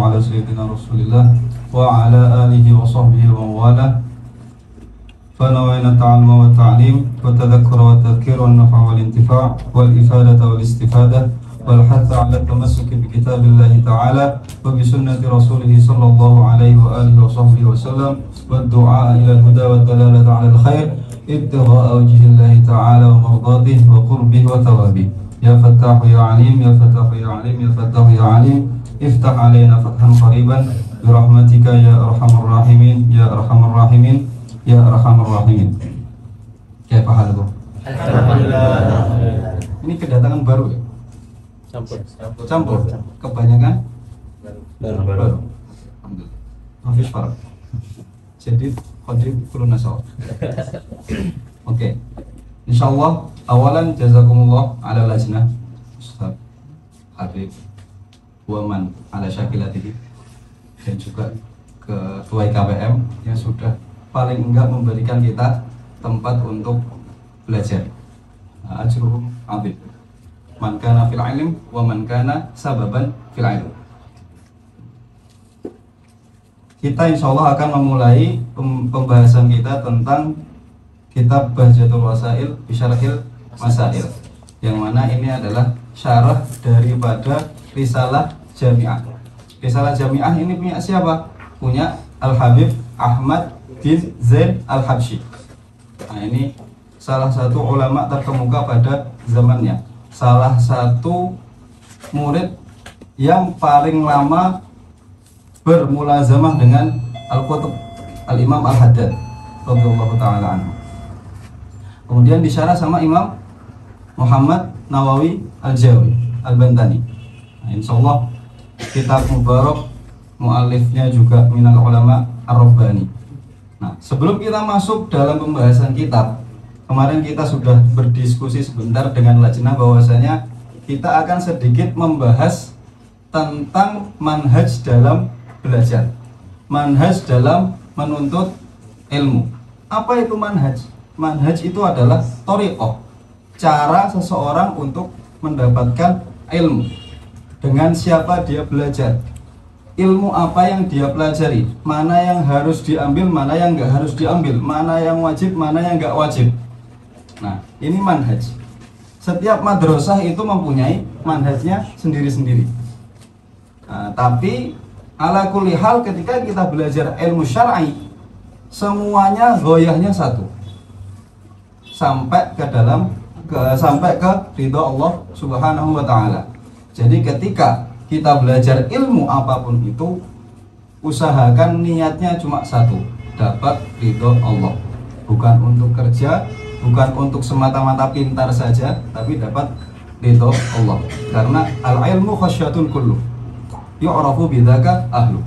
ala sayyidina Rasulillah wa ala alihi wa sahbihi wa wala. فنوينا التعلم والتعليم والتذكر والتذكير والنفع والانتفاع والإفادة والاستفادة والحث على التمسك بكتاب الله تعالى وبسنة رسوله صلى الله عليه وآله وصحبه وسلم والدعاء إلى الهدى والدلالة على الخير ابتغاء وجه الله تعالى ومرضاته وقربه وثوابه. يا فتاح يا عليم يا فتاح يا عليم يا فتاح يا عليم افتح علينا فتحا قريبا برحمتك يا أرحم الراحمين يا أرحم الراحمين ya arhamar rahimin. Kayak halukum? Alhamdulillah. Ini kedatangan baru ya? Campur. Kebanyakan baru. Alhamdulillah. Hafiz Farah. Jadi Khadim Kurunasawab. Oke. Insyaallah awalan jazakumullah ala lajnah Ustaz Habib Waman ala Syakilatihi dan juga ketua IKPM yang sudah paling enggak memberikan kita tempat untuk belajar. Ajruhum azim. Man kana fil ilm wa man kana sababan fil ilm. Kita insyaallah akan memulai pembahasan kita tentang kitab Bahjatul Wasail bi Syarhil Masail, yang mana ini adalah syarah daripada Risalah Jami'ah. Risalah Jami'ah ini punya siapa? Punya Al-Habib Ahmad bin Zain Al-Habsyi. Nah, ini salah satu ulama terkemuka pada zamannya, salah satu murid yang paling lama bermulazamah dengan Al-Qutb Al-Imam Al-Haddad radhiyallahu taala anhu. Kemudian disyarah sama Imam Muhammad Nawawi Al-Jawi Al-Bantani. Nah, insyaallah kitab mubarak, muallifnya juga minal ulama ar-rabbani. Nah, sebelum kita masuk dalam pembahasan kitab, kemarin kita sudah berdiskusi sebentar dengan lajnah bahwasanya kita akan sedikit membahas tentang manhaj dalam belajar, manhaj dalam menuntut ilmu. Apa itu manhaj? Manhaj itu adalah thariqah, cara seseorang untuk mendapatkan ilmu. Dengan siapa dia belajar, ilmu apa yang dia pelajari, mana yang harus diambil, mana yang nggak harus diambil, mana yang wajib, mana yang nggak wajib. Nah, ini manhaj. Setiap madrasah itu mempunyai manhajnya sendiri-sendiri. Nah, tapi ala kulli hal ketika kita belajar ilmu syar'i, semuanya ghoyahnya satu, sampai ke ridha Allah Subhanahu wa taala. Jadi ketika kita belajar ilmu apapun itu, usahakan niatnya cuma satu, dapat ridho Allah. Bukan untuk kerja, bukan untuk semata-mata pintar saja, tapi dapat ridho Allah. Karena al-ilmu khasyatun kullu yu'rafu bidzaka ahlu.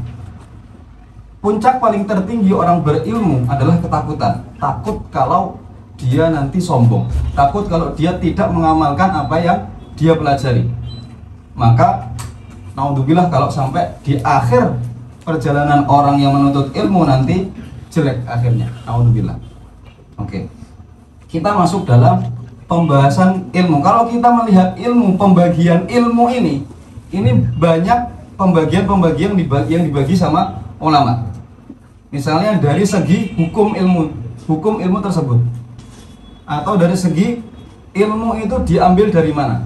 Puncak paling tertinggi orang berilmu adalah ketakutan. Takut kalau dia nanti sombong, takut kalau dia tidak mengamalkan apa yang dia pelajari. Maka naudzubillah kalau sampai di akhir perjalanan orang yang menuntut ilmu nanti jelek akhirnya. Naudzubillah. Oke. Kita masuk dalam pembahasan ilmu. Kalau kita melihat ilmu, pembagian ilmu ini banyak pembagian-pembagian yang dibagi sama ulama. Misalnya dari segi hukum ilmu tersebut. Atau dari segi ilmu itu diambil dari mana?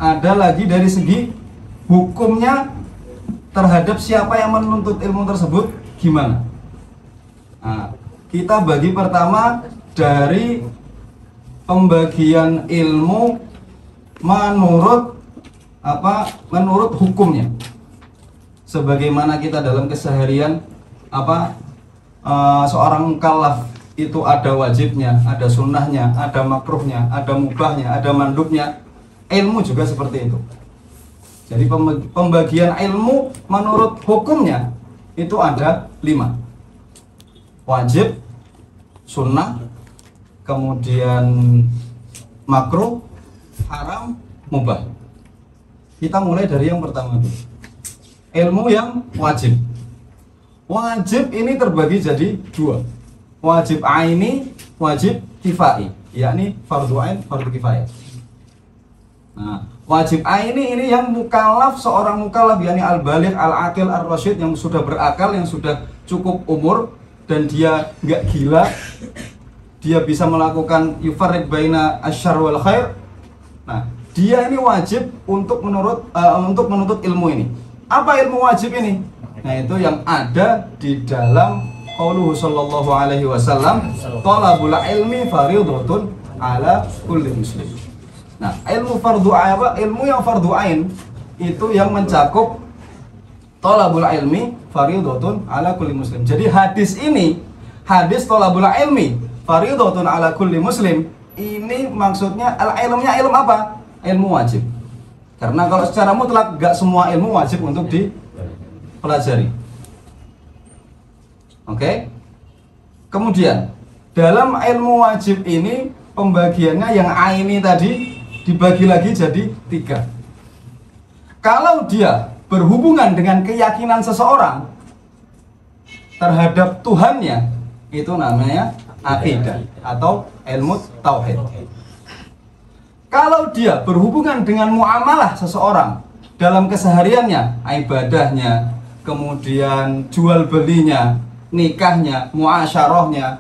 Ada lagi dari segi hukumnya terhadap siapa yang menuntut ilmu tersebut gimana? Nah, kita bagi pertama dari pembagian ilmu menurut hukumnya. Sebagaimana kita dalam keseharian seorang mukallaf itu ada wajibnya, ada sunnahnya, ada makruhnya, ada mubahnya, ada mandubnya. Ilmu juga seperti itu. Jadi pembagian ilmu menurut hukumnya itu ada 5. Wajib, sunnah, kemudian makruh, haram, mubah. Kita mulai dari yang pertama dulu. Ilmu yang wajib. Wajib ini terbagi jadi 2. Wajib aini, wajib kifai, yakni fardu ain, fardu kifayah. Nah, Wajib aini ini yang mukallaf, seorang mukallaf yakni al-baligh, al-aqil, ar-rasyid, yang sudah berakal, yang sudah cukup umur dan dia nggak gila, dia bisa melakukan yufarriq baina asyarr wal khair. Nah, dia ini wajib untuk menuntut ilmu ini. Apa ilmu wajib ini? Nah, itu yang ada di dalam qauluhu sallallahu alaihi wasallam, talabul ilmi fardhatun ala kulli muslim. Nah, ilmu fardu apa? Ilmu yang fardu ain itu yang mencakup talabul ilmi fardhatun ala kulli muslim. Jadi hadis ini, hadis talabul ilmi fardhatun ala kulli muslim, ini maksudnya ilmunya ilmu apa? Ilmu wajib. Karena kalau secara mutlak gak semua ilmu wajib untuk dipelajari. Oke? Kemudian dalam ilmu wajib ini pembagiannya yang aini tadi dibagi lagi jadi 3. Kalau dia berhubungan dengan keyakinan seseorang terhadap Tuhannya, itu namanya akidah atau ilmu tauhid. Kalau dia berhubungan dengan muamalah seseorang dalam kesehariannya, ibadahnya, kemudian jual belinya, nikahnya, muasyarahnya,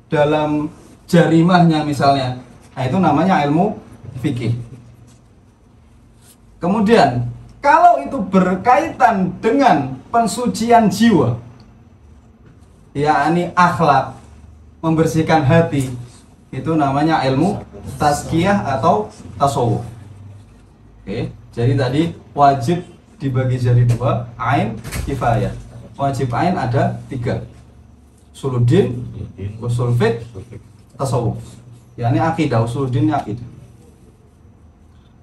dalam jarimahnya misalnya, nah itu namanya ilmu fikih. Kemudian kalau itu berkaitan dengan pensucian jiwa, yakni akhlak, membersihkan hati, itu namanya ilmu tazkiyah atau tasawuf. Oke, jadi tadi wajib dibagi jadi 2, ain, kifayah. Wajib ain ada 3, usuluddin, usul fiqh, tasawuf. Yakni akidah, usuluddin akidah.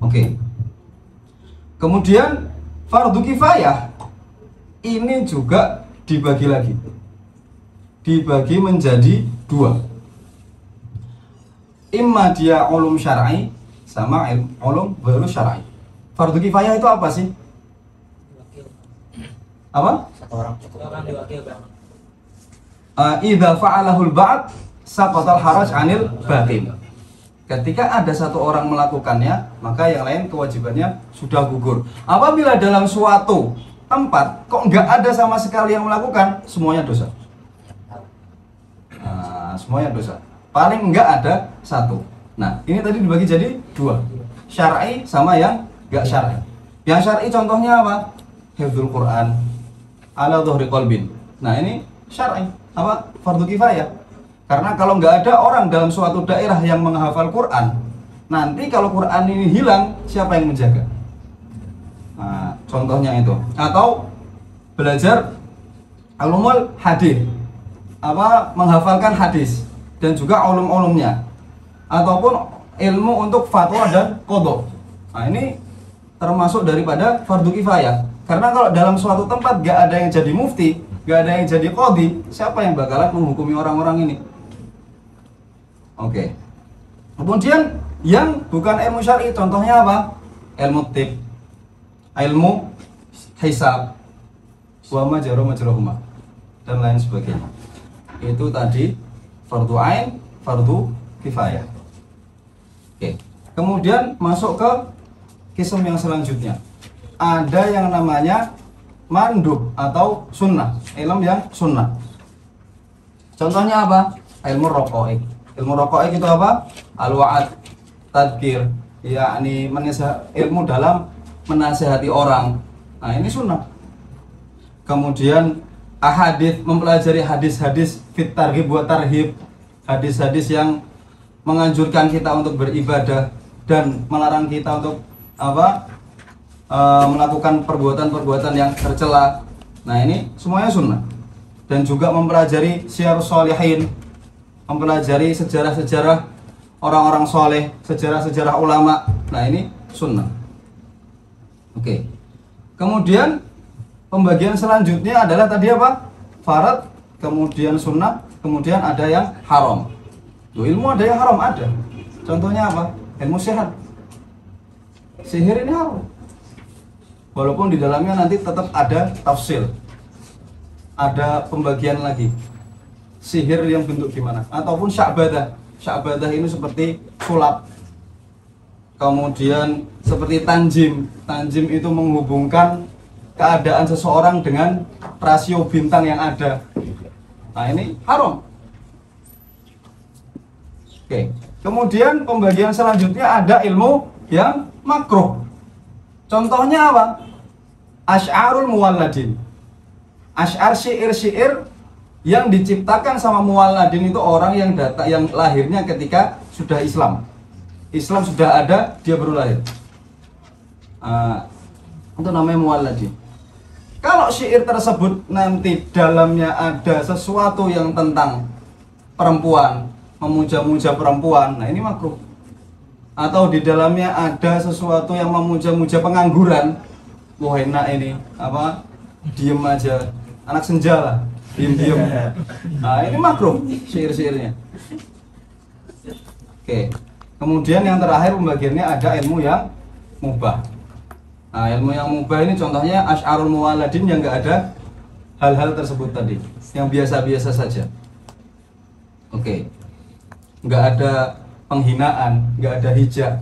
Oke. Kemudian fardu kifayah ini juga dibagi lagi. Dibagi menjadi 2. Imma dia ulum syar'i sama ulum ghairu syar'i. Fardu kifayah itu apa sih? Apa? Satu orang cukup. Idza fa'alahul ba'd saqatal haraj 'anil baqi. Ketika ada satu orang melakukannya, maka yang lain kewajibannya sudah gugur. Apabila dalam suatu tempat kok nggak ada sama sekali yang melakukan, semuanya dosa. Nah, semuanya dosa. Paling nggak ada 1. Nah, ini tadi dibagi jadi 2, syar'i sama yang nggak syar'i. Yang syar'i contohnya apa? Hifdzul Quran ala dhuhri qalbin. Nah, ini syar'i apa? Fardu kifayah. Karena kalau nggak ada orang dalam suatu daerah yang menghafal Quran, nanti kalau Quran ini hilang, siapa yang menjaga? Nah, contohnya itu. Atau belajar ulumul hadis, apa, menghafalkan hadis dan juga ulum-ulumnya, ataupun ilmu untuk fatwa dan qadha. Nah, ini termasuk daripada fardu kifayah. Karena kalau dalam suatu tempat nggak ada yang jadi mufti, nggak ada yang jadi qadhi, siapa yang bakalan menghukumi orang-orang ini? Oke. Kemudian yang bukan ilmu syar'i, contohnya apa? Ilmu tib, ilmu hisab, wa majrahuma dan lain sebagainya. Itu tadi fardu ain, fardu kifayah. Oke. Kemudian masuk ke kisah yang selanjutnya. Ada yang namanya mandub atau sunnah, ilmu yang sunnah. Contohnya apa? Ilmu raqaiq. Ilmu raqaiq itu apa? Al-wa'ad, tadkir, yakni ilmu dalam menasihati orang. Nah, ini sunnah. Kemudian ahadits, mempelajari hadis-hadis fit targhib wa tarhib, hadis-hadis yang menganjurkan kita untuk beribadah dan melarang kita untuk apa? Melakukan perbuatan-perbuatan yang tercela. Nah, ini semuanya sunnah. Dan juga mempelajari syiarus sholihin, mempelajari sejarah-sejarah orang-orang soleh, sejarah-sejarah ulama. Nah, ini sunnah. Oke. Kemudian pembagian selanjutnya adalah tadi apa? Farad, kemudian sunnah, kemudian ada yang haram. Loh, ilmu ada yang haram, ada. Contohnya apa? Ilmu sihir. Sihir ini haram. Walaupun di dalamnya nanti tetap ada tafsir, ada pembagian lagi. Sihir yang bentuk gimana? Ataupun sya'badah. Sya'badah ini seperti sulap. Kemudian seperti tanjim. Tanjim itu menghubungkan keadaan seseorang dengan rasio bintang yang ada. Nah, ini haram. Oke. Kemudian pembagian selanjutnya ada ilmu yang makruh. Contohnya apa? Asy'arul muwalladin. Asy'ar, syair-syair yang diciptakan sama muwalladin itu orang yang yang lahirnya ketika sudah Islam. Islam sudah ada, dia baru lahir. Itu namanya muwalladin. Kalau syair tersebut nanti dalamnya ada sesuatu yang tentang perempuan, memuja-muja perempuan, nah ini makruh. Atau di dalamnya ada sesuatu yang memuja-muja pengangguran, wah enak ini, apa, diem aja, anak senja lah, diem-diem. Nah ini makruh syair-syairnya. Oke. Kemudian yang terakhir pembagiannya ada ilmu yang mubah. Nah, ilmu yang mubah ini contohnya asy'arul muwalladin yang enggak ada hal-hal tersebut tadi, yang biasa-biasa saja. Oke. Enggak ada penghinaan, enggak ada hijab,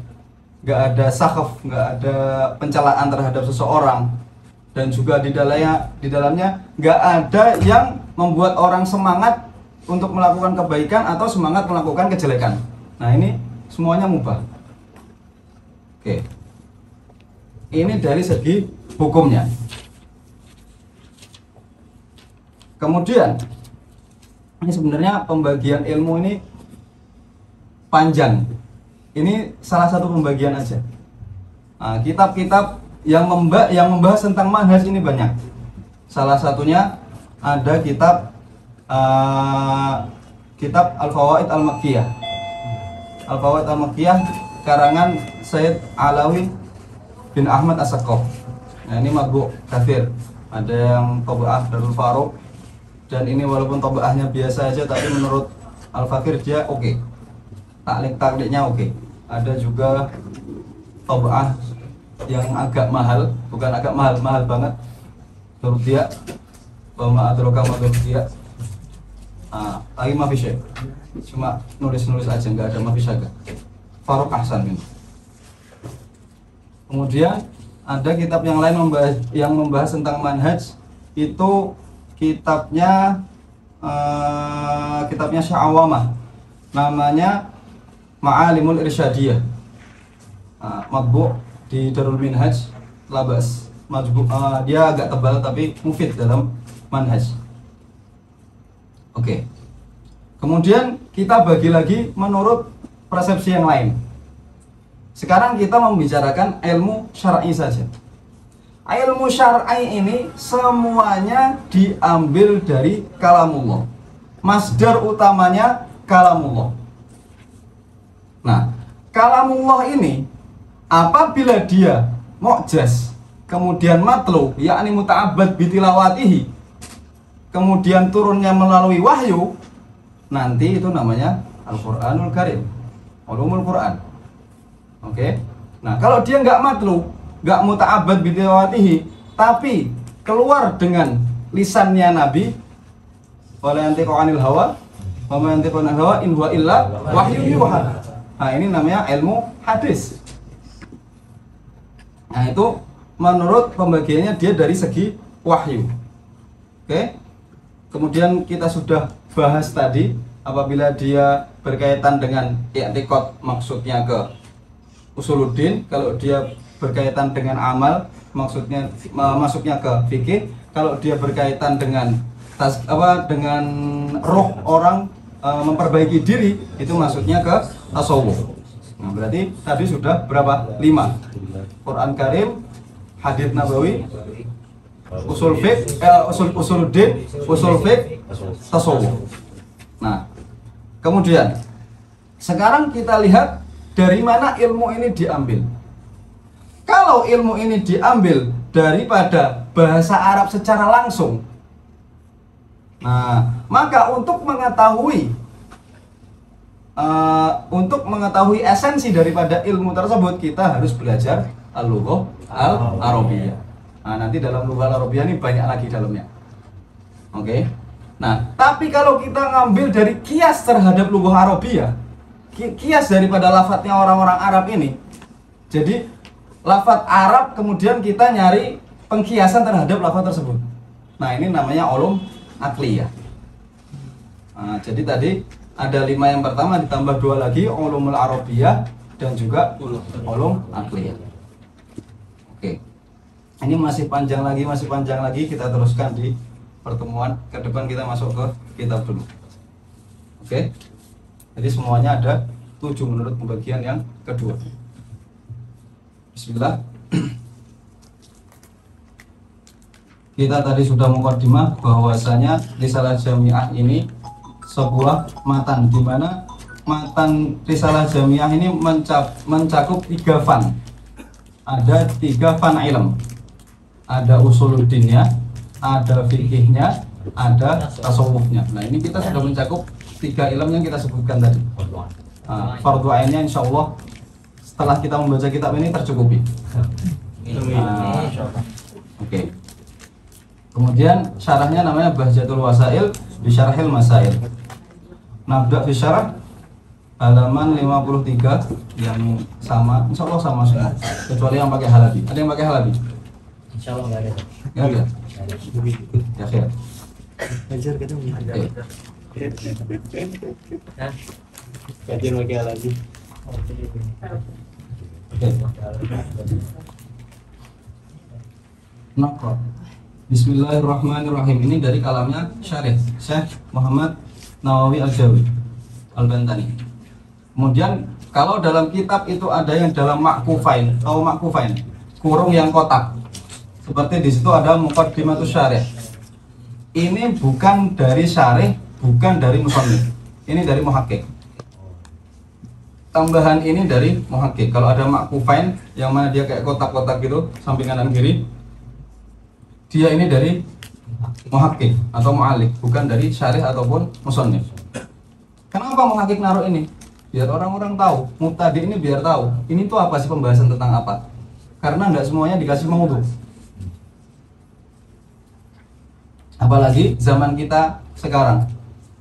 enggak ada sakhaf, enggak ada pencelaan terhadap seseorang, dan juga di dalamnya enggak ada yang membuat orang semangat untuk melakukan kebaikan atau semangat melakukan kejelekan. Nah, ini semuanya mubah. Oke. Ini dari segi hukumnya. Kemudian ini sebenarnya pembagian ilmu ini panjang. Ini salah satu pembagian aja. Nah, kitab-kitab yang membahas tentang manhaj ini banyak. Salah satunya ada kitab Al-Fawaid Al-Makkiyah. Al-Fawaid Al-Makkiyah karangan Sayyid Alawi bin Ahmad As-Saqqaf. Nah, ini matbu' kathir. Ada yang tab'ah Darul Faruq, dan ini walaupun tab'ahnya biasa aja tapi menurut Al-Fakir dia oke. Taklik-takliknya oke. Ada juga tab'ah yang agak mahal, bukan agak mahal, mahal banget. Durutiya, Bama Adroka Madurutiya. Tapi mafisya. Cuma nulis-nulis aja, nggak ada mafisyaga. Faruq Ahsan ini. Kemudian ada kitab yang lain membahas tentang manhaj, itu kitabnya Sya'awamah, namanya Ma'alimul Irsyadiyah, matbu' di Darul Minhaj, labas. Dia agak tebal tapi mufid dalam manhaj. Oke. Kemudian kita bagi lagi menurut persepsi yang lain. Sekarang kita membicarakan ilmu syar'i saja. Ilmu syar'i ini semuanya diambil dari kalamullah. Masdar utamanya kalamullah. Nah, kalamullah ini apabila dia mu'jaz, kemudian matlu, yakni muta'abbad bitilawatihi, kemudian turunnya melalui wahyu, nanti itu namanya Al-Qur'anul Karim, ulumul Qur'an. Oke. Nah, kalau dia nggak matlu, nggak muta'abbad bitilawatihi, tapi keluar dengan lisannya Nabi, wala yantiqu 'anil hawa, wa ma yantiqu 'anil hawa in huwa illa wahyu yuha. Nah, ini namanya ilmu hadis. Nah, itu menurut pembagiannya dia dari segi wahyu. Oke. Kemudian kita sudah bahas tadi, apabila dia berkaitan dengan i'tiqad maksudnya ke usuluddin, kalau dia berkaitan dengan amal maksudnya masuknya ke fikih, kalau dia berkaitan dengan dengan roh orang memperbaiki diri, itu masuknya ke tasawuf. Nah, berarti tadi sudah berapa? 5. Quran Karim, hadits Nabawi, usul fiqh, usuluddin, usul fiqh, tasawuf. Nah, kemudian sekarang kita lihat dari mana ilmu ini diambil. Kalau ilmu ini diambil daripada bahasa Arab secara langsung, nah, maka untuk mengetahui esensi daripada ilmu tersebut, kita harus belajar al-lughah al-arabiyah. Nah, nanti dalam lughah al-arabiyah ini banyak lagi dalamnya. Oke. Nah, tapi kalau kita ngambil dari kias terhadap lughah arabiyah, kias daripada lafadznya orang-orang Arab ini, Jadi lafadz Arab kemudian kita nyari pengkiasan terhadap lafadz tersebut. Nah ini namanya ulum akliyah. Nah, jadi tadi ada 5 yang pertama ditambah 2 lagi ulumul arabiyah dan juga ulum akliyah. Oke. Ini masih panjang lagi kita teruskan di pertemuan ke depan, kita masuk ke kitab dulu. Oke. Jadi semuanya ada 7 menurut pembagian yang kedua. Bismillah. Kita tadi sudah muqaddimah bahwasanya risalah jamiah ini sebuah matan, di mana matan risalah jamiah ini mencakup 3 fan. Ada 3 fan ilm. Ada usuluddinnya, ada fikihnya, ada tasawufnya. Nah, ini kita sudah mencakup 3 ilmu yang kita sebutkan tadi. Fardu ainnya insya Allah setelah kita membaca kitab ini tercukupi. Oke. Kemudian syarahnya namanya Bahjatul Wasail bi Syarhil Masail. Nabda fi syarah halaman 53 yang sama, insya Allah sama semua kecuali yang pakai halabi. Ada yang pakai halabi? Insya Allah nggak ada. Nggak ada? Ya kira. Belajar kita punya ada. Kajian pakai halabi. Oke. Bismillahirrahmanirrahim. Ini dari kalamnya Syarih Syekh Muhammad Nawawi Al-Jawi Al-Bantani. Kemudian kalau dalam kitab itu ada yang dalam makkufain atau makkufain, kurung yang kotak. Seperti di situ ada muqaddimatus syarih. Ini bukan dari syarih, bukan dari musannif. Ini dari muhakkik. Tambahan ini dari muhakkik. Kalau ada makkufain yang mana dia kayak kotak-kotak gitu, samping kanan kiri, dia ini dari muhakkik atau mu'alik, bukan dari syarih ataupun musannif. Kenapa muhakkik naruh ini? Biar orang-orang tahu, mubtadi ini biar tahu ini tuh apa sih, pembahasan tentang apa. Karena tidak semuanya dikasih maudhu. Apalagi zaman kita sekarang.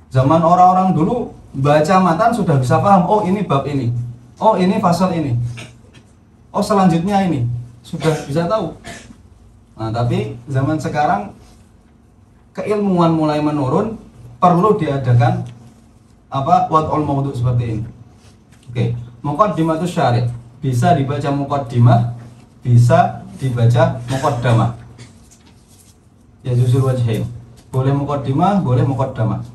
Zaman orang-orang dulu baca matan sudah bisa paham, oh ini bab ini, oh ini fasal ini, oh selanjutnya ini, sudah bisa tahu. Nah, tapi zaman sekarang keilmuan mulai menurun, perlu diadakan wad'ul maudhu seperti ini. Oke, muqaddimatus syarih bisa dibaca muqaddimah, bisa dibaca muqaddamah. Ya juzul wajhain. Boleh muqaddimah, boleh muqaddamah.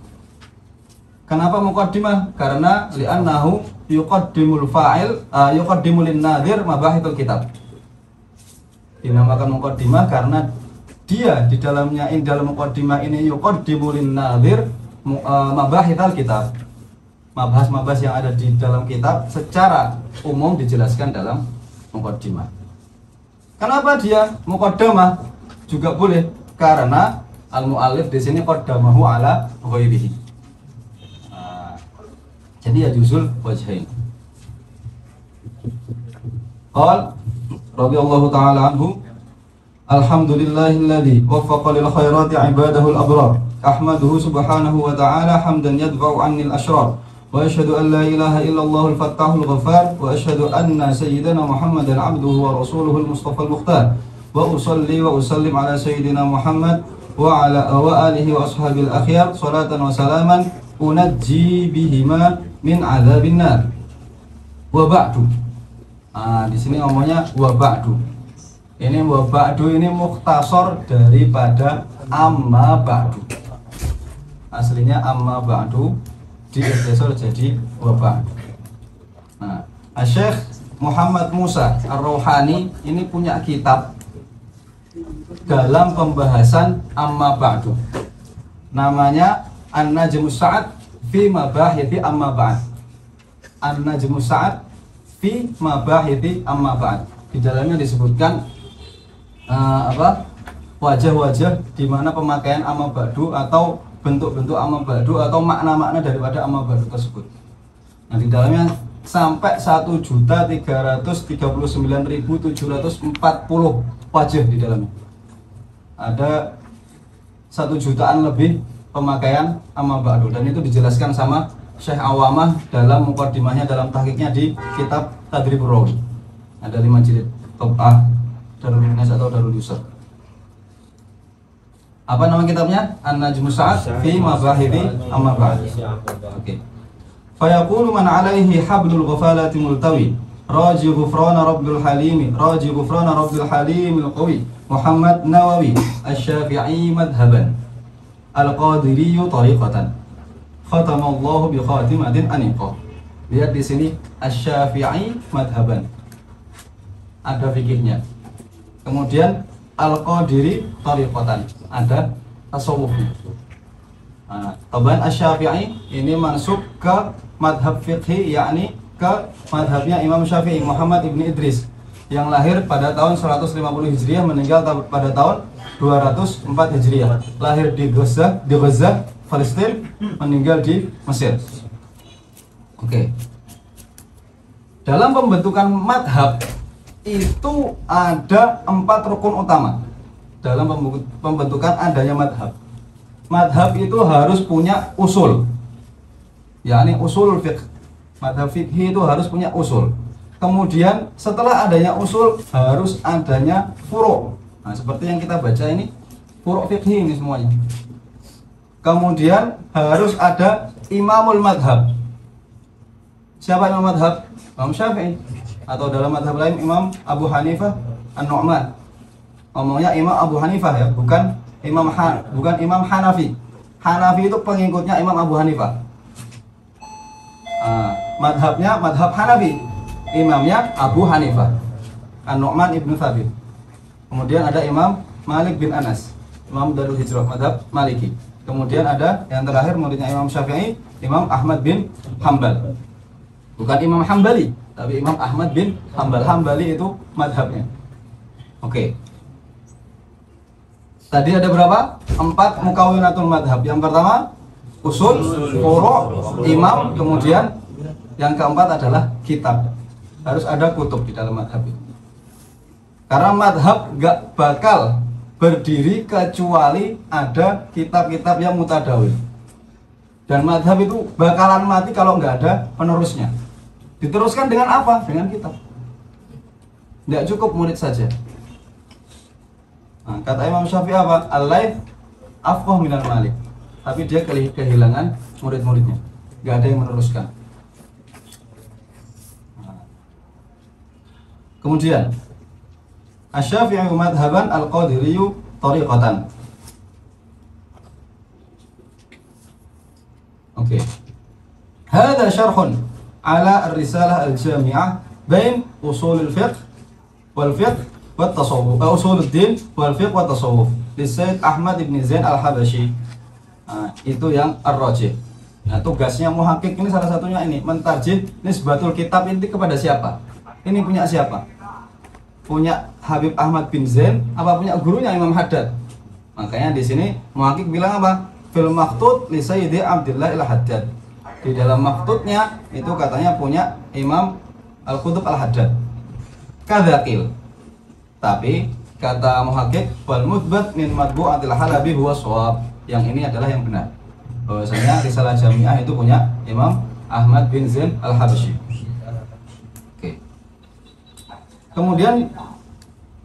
Kenapa muqaddimah? Karena li'annahu yuqaddimul fa'il, yuqaddimul nadhir mabahithul kitab. Dinamakan muqaddimah karena dia di dalamnya, dalam muqaddimah ini yuqaddimul nadhir mabahithul kitab. Mabahas-mabahas yang ada di dalam kitab secara umum dijelaskan dalam muqaddimah. Kenapa dia muqaddamah? Juga boleh karena al-mu'allif di sini qaddamahu ala ghairihi. Jadi ya juzul wajhain. Qal radhiyallahu ta'ala anhu, alhamdulillahilladzi waffaqa lil khairati ibadahu al-abrar, ahmaduhu subhanahu wa ta'ala hamdan yadfa'u 'anil ashrar, wa asyhadu an la ilaha illallah al-fattahul ghaffar, wa asyhadu anna sayyidana Muhammadan 'abduhu wa rasuluhu al-mustafa al-mukhtar, wa usalli wa usallim ala sayyidina Muhammad wa ala alihi wa ashabil akhyar salatan wa salaman unajji bihima min adzabin nar. Wa ba'du. Di sini ngomongnya wa ba'du. Ini wa ba'du ini mukhtasar daripada amma ba'du. Aslinya amma ba'du diikhtisar jadi wa ba'du. Nah, Syekh Muhammad Musa Ar-Rauhani ini punya kitab dalam pembahasan amma ba'du. Namanya An-Najmus Sa'ad fi mabahithi amma ba'd. An-Najmus Sa'ad fi mabahithi amma ba'd. Di dalamnya disebutkan wajah-wajah di mana pemakaian amma ba'du atau bentuk-bentuk amma ba'du atau makna-makna daripada amma ba'du tersebut. Nah, di dalamnya sampai 1.339.740 wajah di dalamnya. Ada 1 jutaan lebih pemakaian amma ba'du, dan itu dijelaskan sama Syekh Awamah dalam muqaddimahnya, dalam tahqiqnya di kitab Tadribur Rawi. Ada 5 jilid. Tob'ah Darul Nas atau Darul Yusr. Apa nama kitabnya? An-Najmus Sa'ad fi Mabahidi Amma Ba'd. Oke. Fayaqulu man 'alaihi hablul ghafalati multawi raji ghufrana rabbil halimi raji ghufrana rabbil halimil qawi Muhammad Nawawi Asy-Syafi'i madhaban Al-Qadiri tariqatan khatamallahu bi khatimatin aniqah. Lihat di sini Asy-Syafi'i madhaban, ada fikihnya. Kemudian Al-Qadiri tariqatan, ada tasawufnya. Nah, taban Asy-Syafi'i ini mansub ke madhab fikhi, yakni ke madhabnya Imam Syafi'i Muhammad ibn Idris yang lahir pada tahun 150 Hijriah, meninggal pada tahun 204 Hijriah. Lahir di Gaza, Palestina, meninggal di Mesir. Oke. Dalam pembentukan madhab itu ada 4 rukun utama. Dalam pembentukan adanya madhab, madhab itu harus punya usul, yakni usul fiqh. Madhab fikih itu harus punya usul. Kemudian setelah adanya usul harus adanya furu'. Nah, seperti yang kita baca ini, furu' fikih ini semuanya. Kemudian harus ada imamul madhab. Siapa imam madhab? Imam Syafi'i. Atau dalam madhab lain Imam Abu Hanifah An-Nu'man. Ngomongnya Imam Abu Hanifah ya, bukan Imam Hanafi. Hanafi itu pengikutnya Imam Abu Hanifah. Madhabnya madhab Hanafi, imamnya Abu Hanifah An-Nu'man ibnu Thabit. Kemudian ada Imam Malik bin Anas, Imam Darul Hijrah, madhab Maliki. Kemudian ada yang terakhir muridnya Imam Syafi'i, Imam Ahmad bin Hambal. Bukan Imam Hambali, tapi Imam Ahmad bin Hambal. Hambali itu madhabnya. Oke. Tadi ada berapa? 4 mukawwinatul madhab. Yang pertama usul, furu', imam, kemudian yang keempat adalah kitab. Harus ada kutub di dalam madhab itu. Karena madhab gak bakal berdiri kecuali ada kitab-kitab yang mutadawil. Dan madhab itu bakalan mati kalau nggak ada penerusnya. Diteruskan dengan apa? Dengan kitab. Tidak cukup murid saja. Nah, kata Imam Syafi'i apa? Al-Laits afqah minal Malik. Tapi dia kehilangan murid-muridnya. Nggak ada yang meneruskan. Nah. Kemudian Asy-Syafi'i madhaban, Al-Qadiri tariqatan. Oke. Hada syarhun ala ar-risalah al-jami'ah bain usul al-fiqh wal fiqh wat tasawuf, usul ad-din wal fiqh wat tasawuf li Sayyid Ahmad ibn Zain al-Habashi. Nah, itu yang ar-rajih. Nah, tugasnya muhakkik ini salah satunya ini, mentarjih nisbatul kitab ini kepada siapa? Ini punya siapa? Punya Habib Ahmad bin Zain apa punya gurunya Imam Haddad? Makanya di sini muhakkik bilang apa? Fil maktut li Sayyidi Abdullah al-Haddad. Di dalam maktutnya itu katanya punya Imam Al-Qutub Al-Haddad. Kadzakil. Tapi kata muhakkik wal muthbat min matbu'atil Halabi huwa shawab. Yang ini adalah yang benar. Bahwasanya risalah jami'ah itu punya Imam Ahmad bin Zain Al-Habashi. Oke. Kemudian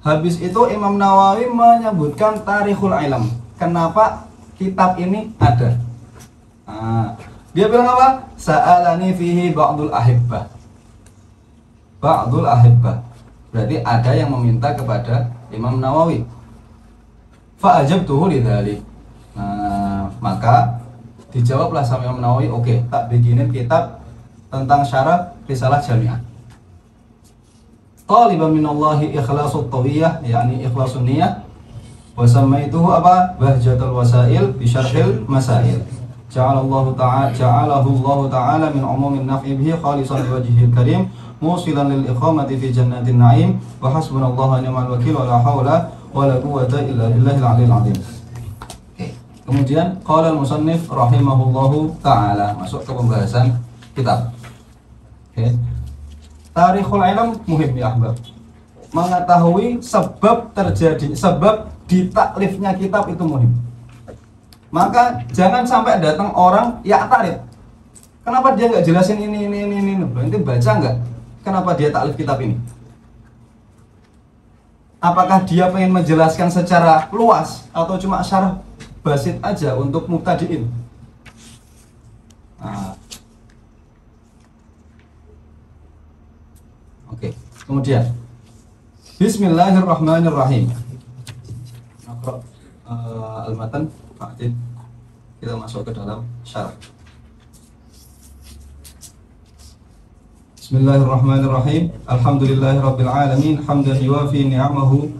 habis itu Imam Nawawi menyebutkan Tarikhul Ilm. Kenapa kitab ini ada? Nah, dia bilang apa? Sa'alani fihi ba'dul ahibbah. Ba'dul ahibbah. Berarti ada yang meminta kepada Imam Nawawi. Fa'ajabtuhu lidzalik. Nah, maka dijawablah sama Imam Nawawi, oke, tak bikinin kitab tentang syarah risalah jami'ah. Taliban minallahi ikhlasul tawiyah, yakni ikhlasun niyah. Wa samaituhu apa? Bahjatul wasail bi syarhil masail. Ja'alallahu ta'ala min umumin naf'i bihi khalisan liwajhihil karim musilan lil iqamati fi jannatin na'im wa hasbunallahu wa ni'mal wakil wa la haula wa la quwwata illa billahil aliyyil azim. Kemudian qala al-musannif rahimahullahu ta'ala, masuk ke pembahasan kitab. Oke. Tarikhul ilm muhim ya ahbab. Mengetahui sebab ditaklifnya kitab itu muhim. Maka jangan sampai datang orang ya tarik. Kenapa dia nggak jelasin ini? Berarti baca nggak? Kenapa dia taklif kitab ini? Apakah dia pengen menjelaskan secara luas atau cuma syarah basit aja untuk mubtadiin? Nah. Oke. Kemudian Bismillahirrahmanirrahim. Naqra al-matan, Pak Adit. Kita masuk ke dalam syarah. Bismillahirrahmanirrahim. Alhamdulillahirabbil alamin, hamdan yuwafi ni'amahu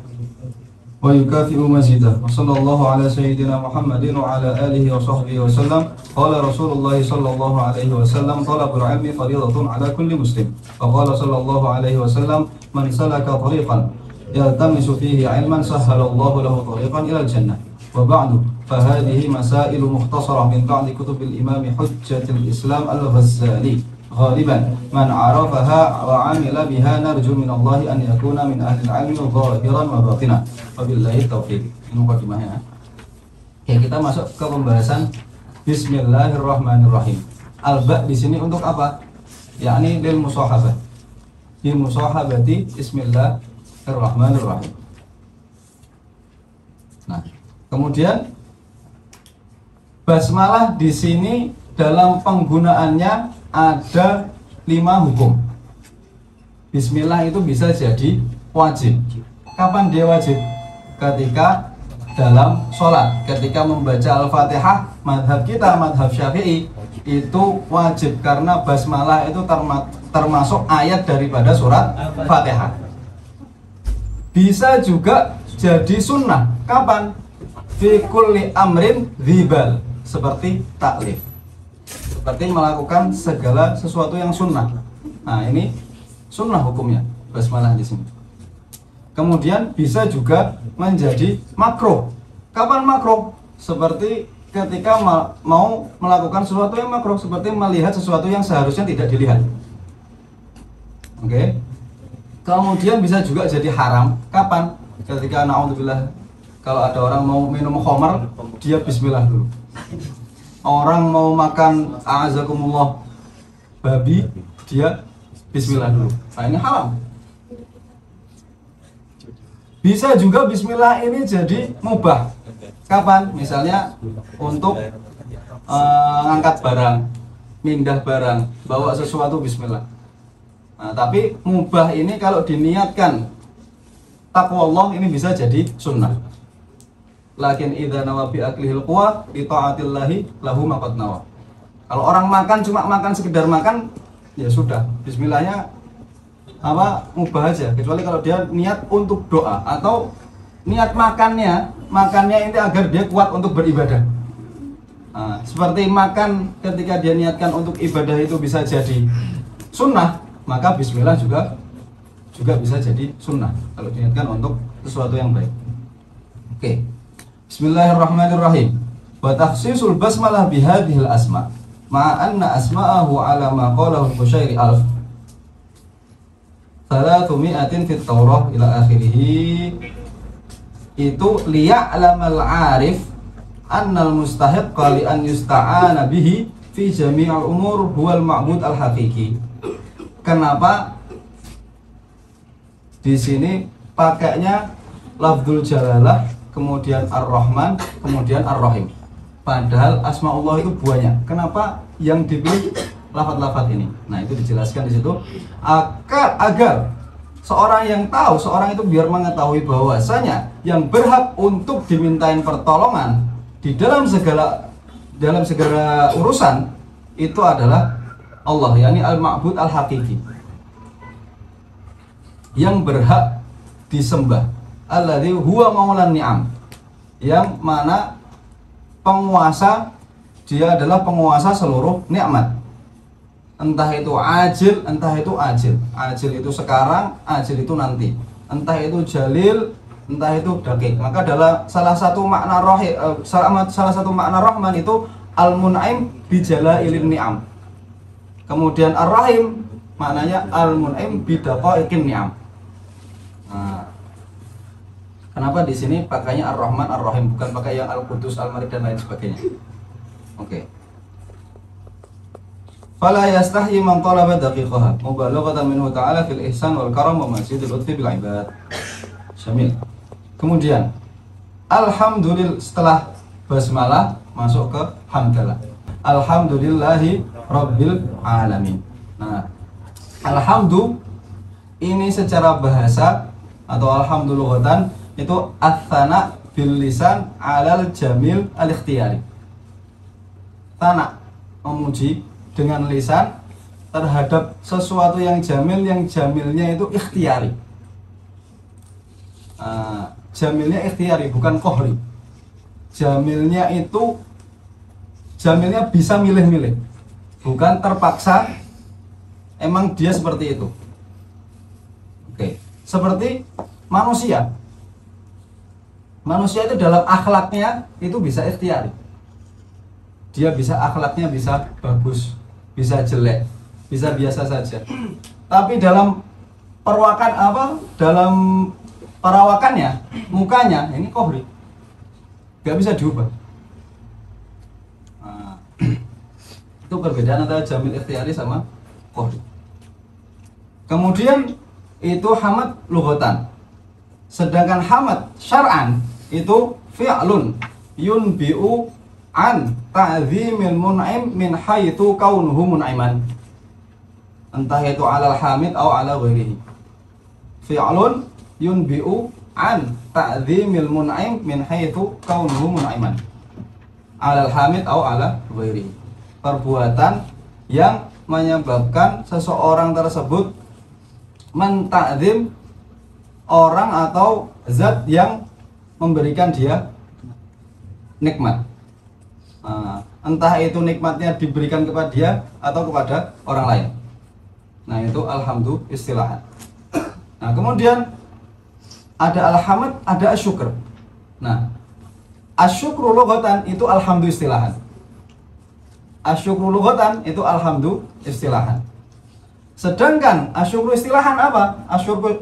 wa yukafi'u mazidah. Wa sallallahu ala sayyidina Muhammadin wa ala alihi wa sahbihi wa sallam. Qala Rasulullah sallallahu alaihi wasallam, talabul ilmi fardhatun ala kulli muslim. Wa qala sallallahu alaihi wasallam, man salaka tariqan yaltamisu fihi ilman sahhalallahu lahu tariqan ila al-jannah. Wa ba'du, fa hadhihi masailu mukhtasarah min ba'di kutubil imam hujjatul Islam al-Ghazali. Ghaliban man 'arafaha wa 'amila biha narju min Allah an yakuna min ahli al-'ilmi zahiran wa batinan. Wabillahi taufiq. Ini mukadimahnya. Oke, kita masuk ke pembahasan Bismillahirrahmanirrahim. Al-ba di sini untuk apa? Yakni lil musahabah. Di musahabati Bismillahirrahmanirrahim. Nah, kemudian basmalah di sini dalam penggunaannya ada 5 hukum. Bismillah itu bisa jadi wajib. Kapan dia wajib? Ketika dalam sholat, ketika membaca Al-Fatihah, madhab kita, madhab Syafi'i, itu wajib karena basmalah itu termasuk ayat daripada surat Fatihah. Bisa juga jadi sunnah. Kapan? Fi kulli amrin dzibal, seperti taklif, seperti melakukan segala sesuatu yang sunnah. Nah, ini sunnah hukumnya basmalah di sini. Kemudian bisa juga menjadi makruh. Kapan makruh? Seperti ketika mau melakukan sesuatu yang makruh, seperti melihat sesuatu yang seharusnya tidak dilihat. Oke. Kemudian bisa juga jadi haram. Kapan? Ketika na'udzubillah, kalau ada orang mau minum khamar, dia bismillah dulu. Orang mau makan a'azakumullah babi, dia bismillah dulu. Nah, ini haram. Bisa juga bismillah ini jadi mubah. Kapan? Misalnya untuk ngangkat barang, mindah barang, bawa sesuatu bismillah. Nah, tapi mubah ini kalau diniatkan taqwa Allah ini bisa jadi sunnah. Lakin idza nawa bi aklihil quwa li taatillahi lahu maqad nawa. Kalau orang makan cuma makan sekedar makan, ya sudah, bismillahnya mubah aja, kecuali kalau dia niat untuk doa atau niat makannya ini agar dia kuat untuk beribadah. Nah, seperti makan ketika dia niatkan untuk ibadah itu bisa jadi sunnah, maka bismillah juga bisa jadi sunnah kalau diniatkan untuk sesuatu yang baik. Oke. Bismillahirrahmanirrahim. Wa takhsisul basmalah bihadhil asma ma'a anna asma'ahu ala ma qalahu al-Qushairi alf 300 fit Taurah ila akhirih. Itu liya'lamal 'arif annal mustahiqqa li an yusta'ana bihi fi jami'il umur huwal ma'bud al-haqiqi. Kenapa di sini pakainya lafdzul jalalah, kemudian ar-Rahman, kemudian ar-Rahim, padahal asmaullah itu banyak. Kenapa yang dipilih lafaz-lafaz ini? Nah, itu dijelaskan di situ agar seorang yang tahu, seorang itu biar mengetahui bahwasanya yang berhak untuk dimintain pertolongan di dalam segala urusan itu adalah Allah, yakni al-ma'bud al-haqiqi, yang berhak disembah, alladzi huwa maulan ni'am, yang mana penguasa, dia adalah penguasa seluruh nikmat. Entah itu ajil, entah itu ajil. Ajil itu sekarang, ajil itu nanti. Entah itu jalil, entah itu dakik. Maka adalah salah satu makna Rahman itu al-mun'im bijalailin ni'am. Kemudian ar-Rahim maknanya al-mun'im bidaqaiqin ni'am. Nah, kenapa di sini pakainya ar-Rahman ar-Rahim, bukan pakai yang al-Qudus, al-Malik dan lain sebagainya. Oke. Fala yastahi man talaba daqiqaha mubalaghatan minhu ta'ala fil ihsan wal karam wa mazidul lutfi bil ibad. Jamil. Kemudian alhamdulillah, setelah basmalah masuk ke hamdalah. Alhamdulillahi rabbil alamin. Nah, alhamdu ini secara bahasa atau alhamdulughatan itu ats-tsana bil lisan alal jamil al-ikhtiyari. Tsana memuji dengan lisan terhadap sesuatu yang jamilnya itu ikhtiyari. Jamilnya ikhtiyari, bukan kohri. Jamilnya bisa milih-milih, bukan terpaksa. Emang dia seperti itu. Oke, seperti manusia. Manusia itu dalam akhlaknya itu bisa ikhtiyari. Dia bisa akhlaknya bisa bagus, bisa jelek, bisa biasa saja. Tapi dalam perawakannya, mukanya ini kohri, nggak bisa diubah. Nah, itu perbedaan antara jamil ikhtiyari sama kohri. Kemudian itu hamad lughatan. Sedangkan hamad syar'an itu fi'lun yunbi'u an ta'zimil mun'im min haitsu kaunuhu mun'iman. Entah itu alal hamid atau ala ghairihi. Fi'lun yunbi'u an ta'zimil mun'im min haitsu kaunuhu mun'iman. Alal hamid atau ala ghairihi. Perbuatan yang menyebabkan seseorang tersebut mentakzim orang atau zat yang memberikan dia nikmat. Entah itu nikmatnya diberikan kepada dia atau kepada orang lain. Nah, itu alhamdulillah istilahan. Nah, kemudian ada alhamd, ada asyukur. Nah, asyukru lughatan itu alhamdulillah istilahan. Asyukru lughatan itu alhamdulillah istilahan. Sedangkan asyukru istilahan apa?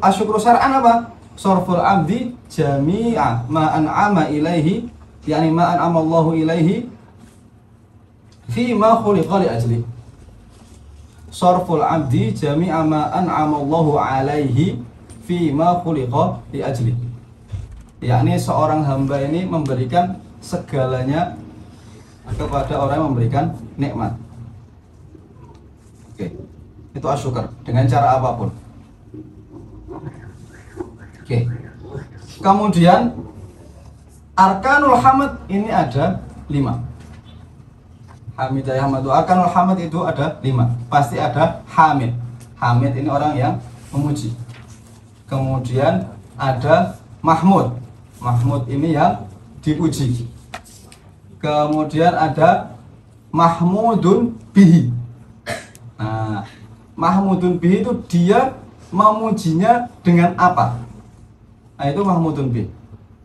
Asyukru syar'an apa? Sarful abdi jami'a ma an'ama ilaihi, yakni ma an'ama Allahu ilaihi fi ma khuliqa li ajli. Sarful abdi jami'a ma an'ama Allahu alaihi fi ma khuliqa li ajli. Yakni seorang hamba ini memberikan segalanya kepada orang yang memberikan nikmat. Oke. Itu asyukur dengan cara apapun. Oke. Kemudian arkanul hamd ini ada 5. Hamidah hamdu. Arkanul hamd itu ada 5. Pasti ada hamid. Hamid ini orang yang memuji. Kemudian ada mahmud. Mahmud ini yang dipuji. Kemudian ada mahmudun bihi. Nah, mahmudun bihi itu dia memujinya dengan apa? Nah, itu mahmudun bihi.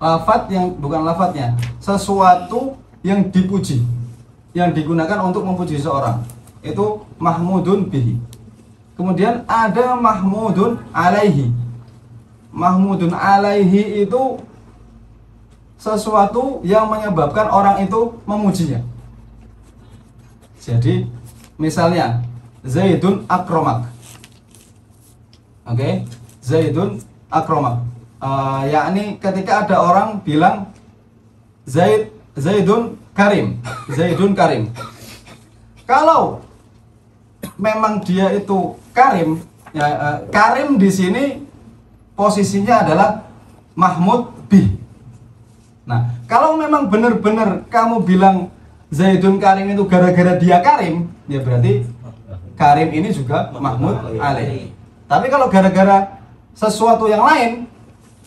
Lafat yang bukan lafadznya, sesuatu yang dipuji, yang digunakan untuk memuji seorang, itu mahmudun bihi. Kemudian ada mahmudun alaihi. Mahmudun alaihi itu sesuatu yang menyebabkan orang itu memujinya. Jadi misalnya Zaidun akromak. Oke, Zaidun akromak. Yakni ketika ada orang bilang Zaidun karim. Zaidun karim. Kalau memang dia itu karim, ya, karim di sini posisinya adalah mahmud bih. Nah, kalau memang benar-benar kamu bilang Zaidun karim itu gara-gara dia karim, ya berarti karim ini juga mahmud alaih. Tapi kalau gara-gara sesuatu yang lain,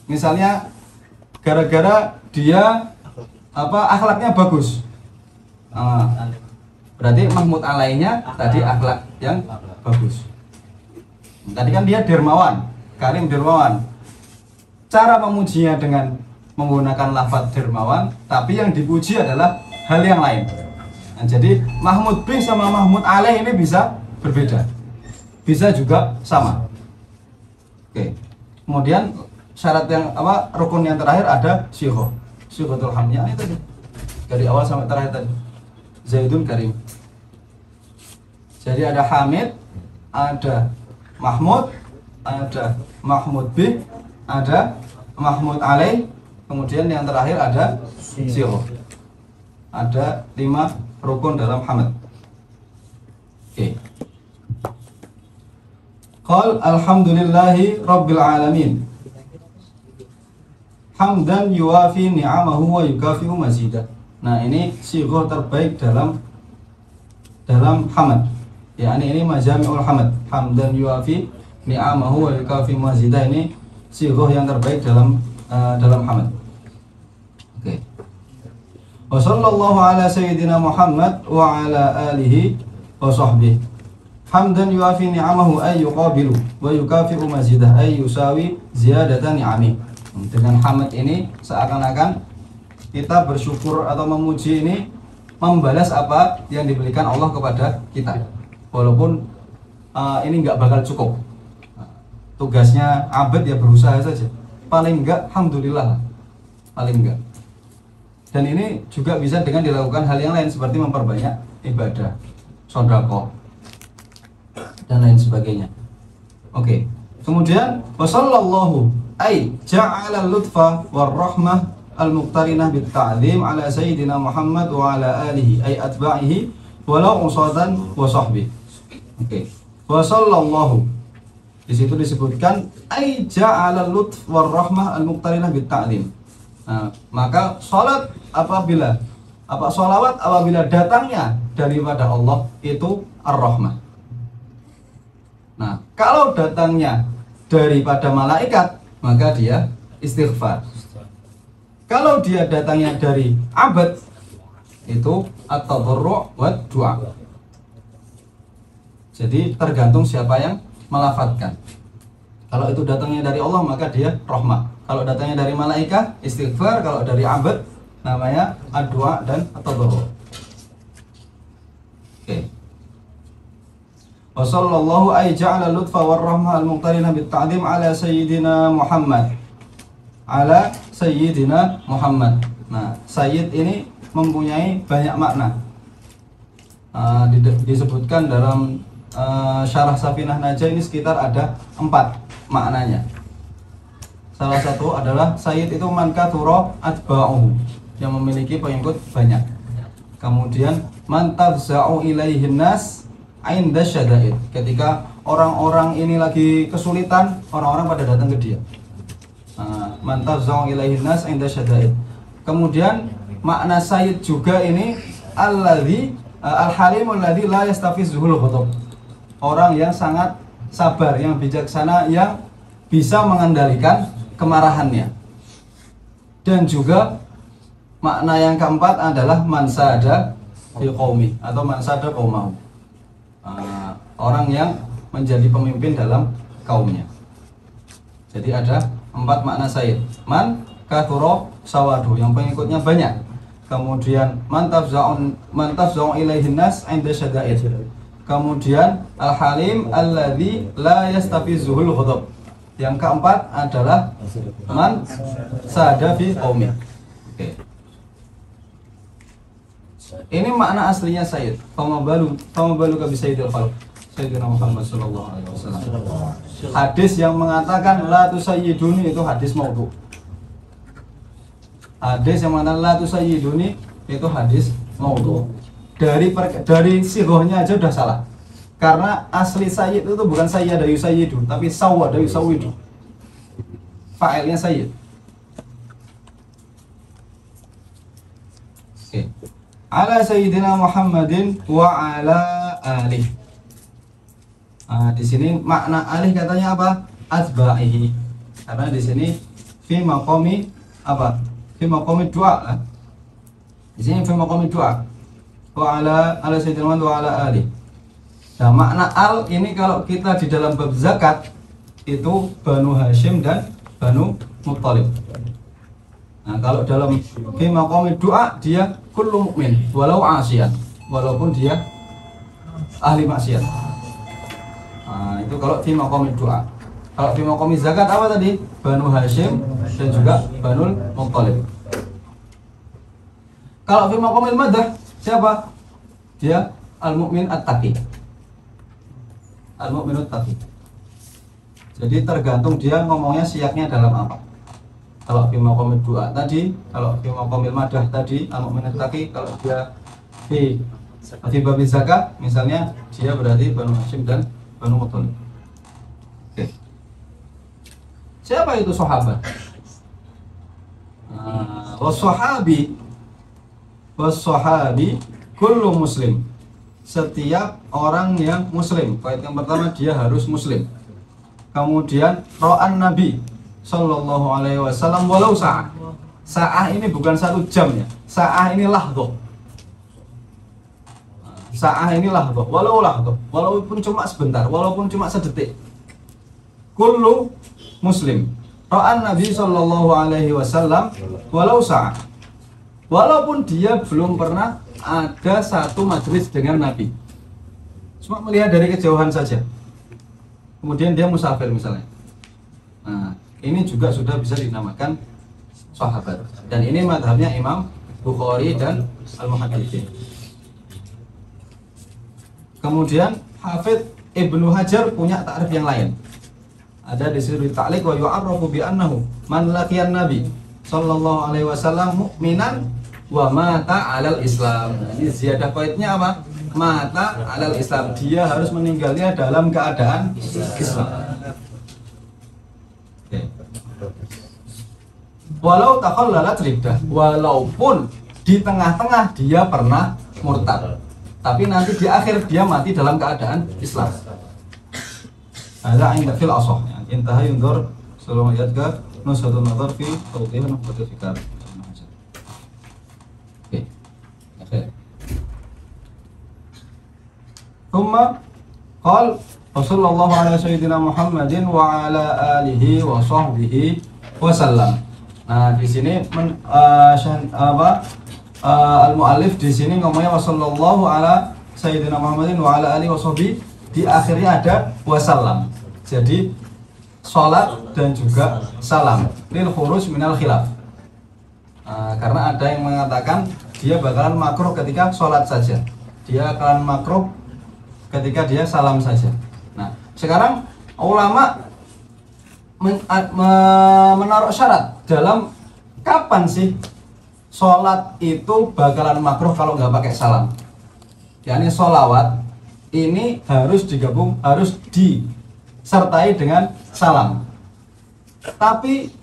misalnya gara-gara dia akhlaknya bagus, berarti mahmud alaihnya tadi akhlak yang bagus. Tadi kan dia dermawan, karim dermawan. Cara memujinya dengan menggunakan lafaz dermawan, tapi yang dipuji adalah hal yang lain. Nah, jadi mahmud bih sama mahmud alaih ini bisa berbeda, bisa juga sama. Oke. Kemudian syarat yang rukun yang terakhir ada syighatul hamdiyah ini tadi. Dari awal sampai terakhir tadi. Zaidun karim. Jadi ada hamid, ada mahmud, ada mahmud bih, ada mahmud alaih, kemudian yang terakhir ada sighah. Ada 5 rukun dalam hamd. Oke. Qal alhamdulillahi rabbil alamin. Hamdan yuwafi ni'amahu wa yukafi'u mazidah. Nah, ini sighah terbaik dalam hamd. Ya, ini majami'ul hamd. Hamdan yuwafi ni'amahu wa yukafi'u mazidah, ini sighah yang terbaik dalam hamd. Oke. Wa sallallahu ala sayyidina Muhammad wa ala alihi wa sahbihi. Hamdan yuwafi ni'amahu ay yuqabilu wa yukafi'u mazidah ay yusawi ziyadatan ni'amih. Dengan hamd ini seakan-akan kita bersyukur atau memuji ini membalas apa yang diberikan Allah kepada kita. Walaupun ini nggak bakal cukup. Tugasnya abad ya berusaha saja. Paling enggak alhamdulillah. Paling enggak. Dan ini juga bisa dengan dilakukan hal yang lain seperti memperbanyak ibadah, sedekah, dan lain sebagainya. Oke. Kemudian wasallallahu ay ja'ala lutfa war rahmah al muqtarinah bit ta'zim ala sayyidina Muhammad wa ala alihi ay atba'ihi walau usatan wa sahbihi. Oke. Wasallallahu, di situ disebutkan ay ja'ala lutf war rahmah al muqtarinah bit ta'zim. Nah, maka salawat apabila datangnya daripada Allah itu ar-rahmah. Nah, kalau datangnya daripada malaikat maka dia istighfar. Kalau dia datangnya dari abad itu at-tadarru' wa du'a. Jadi tergantung siapa yang melafadzkan. Kalau itu datangnya dari Allah maka dia rahmah. Kalau datangnya dari malaikat istighfar, kalau dari abad namanya ad-du'a dan at-tadarru'. Oke. Wa sallallahu ay ja'ala lutfa war rahmah al-muqtarina bit ta'zim ala sayyidina Muhammad. Ala sayyidina Muhammad. Nah, sayyid ini mempunyai banyak makna. Disebutkan dalam syarah Safinah Najah ini sekitar ada 4 maknanya. Salah satu adalah sayyid itu man kathura atba'uhu, yang memiliki pengikut banyak. Kemudian man tafza'u ilaihin nas 'inda syada'id, ketika orang-orang ini lagi kesulitan, orang-orang pada datang ke dia. Man tafza'u ilaihin nas 'inda syada'id. Kemudian makna sayyid juga ini alladzi al-halimul ladzi la yastafizuhul ghadab, orang yang sangat sabar, yang bijaksana, yang bisa mengendalikan kemarahannya. Dan juga makna yang keempat adalah mansada fi qaumi atau mansada qaumahu, orang yang menjadi pemimpin dalam kaumnya. Jadi ada 4 makna sayyid. Man kathura sawadu, yang pengikutnya banyak. Kemudian man tafza'u ilaihin nas 'inda syada'id. Kemudian al-halim alladzi la yastafizuhul ghadab. Yang keempat adalah man sada fi qaumi. Oke. Ini makna aslinya sayyid. Fama balu ka bi sayyidil khalq, sayyidina Muhammad sallallahu alaihi wasallam. Hadis yang mengatakan la tusayyiduni itu hadis maudhu. Hadis yang mengatakan la tusayyiduni itu hadis maudhu. Dari sighahnya aja udah salah. Karena asli sayyid itu bukan sayyada yusayyidu, tapi sawwada yusawwidu. Fa'ilnya sayyid. Oke. Ala sayyidina Muhammadin wa ala alih. Di sini makna alih katanya apa? Atba'ihi. Karena di sini fi maqami apa? Fi maqami du'a. Di sini fi maqami du'a. Wa ala sayyidina Muhammad wa ala alih. Nah, makna al ini kalau kita di dalam bab zakat itu Banu Hashim dan Banu Muttalib. Nah, kalau dalam fi maqami du'a dia kullu mukmin walau asiyan, walaupun dia ahli maksiat. Nah, itu kalau fi maqami du'a. Kalau fi maqami zakat apa tadi? Banu Hashim dan juga Banu Muttalib. Kalau fi maqamil madah siapa? Dia al-mu'min at-taqi. Al-mu'minut taqi. Jadi tergantung dia ngomongnya siaknya dalam apa. kalau fi maqamid du'a tadi, kalau fi maqamil madah tadi, al-mu'min taqi, kalau dia fi babi zakat misalnya dia berarti Banu Hashim dan Banu Muthalib. Oke. Siapa itu sahabat? Was-sahabi kullu muslim. Setiap orang yang muslim. Poin yang pertama dia harus muslim. Kemudian ra'an Nabi sallallahu alaihi wasallam walau sa'ah. Sa'ah ini bukan 1 jam ya. Sa'ah ini lahdoh. Sa'ah ini lahdoh, walaupun cuma sebentar, walaupun cuma sedetik. Kullu muslim ra'an Nabi sallallahu alaihi wasallam walau sa'ah. Walaupun dia belum pernah ada satu majelis dengan Nabi, cuma melihat dari kejauhan saja. Kemudian dia musafir misalnya. Nah, ini juga sudah bisa dinamakan sahabat. Dan ini madhabnya Imam Bukhari dan Al-Muhadditsin. Kemudian Hafidz Ibnu Hajar punya ta'rif yang lain. Ada di sini ta'liq wa yu'arrafu bi annahu man laqiyan Nabi sallallahu alaihi wasallam mu'minan wa mata 'alal Islam. Ini ziyadah poinnya apa? Mata 'alal Islam. Dia harus meninggalnya dalam keadaan Islam. Okay. Walau takhallalat riddah, walaupun di tengah-tengah dia pernah murtad, tapi nanti di akhir dia mati dalam keadaan Islam. Ada inda fil asah, intaha yundur sebelum ayat ke nushatun nazar fi tawdih nuqatul fikar. Oke. Oke. Thumma qal Rasulullah ala sayyidina Muhammadin wa ala alihi wa sahbihi wa sallam. Nah, di sini al-muallif di sini ngomongnya wasallallahu ala sayyidina Muhammadin wa ala alihi washabi, di akhirnya ada wasallam. Jadi salat dan juga salam lil khuruj minal khilaf. Karena ada yang mengatakan dia bakalan makruh ketika salat saja, dia akan makruh ketika dia salam saja. Nah, sekarang ulama menaruh syarat dalam kapan sih sholat itu bakalan makruh kalau nggak pakai salam. Yani sholawat ini harus digabung, harus disertai dengan salam. Tapi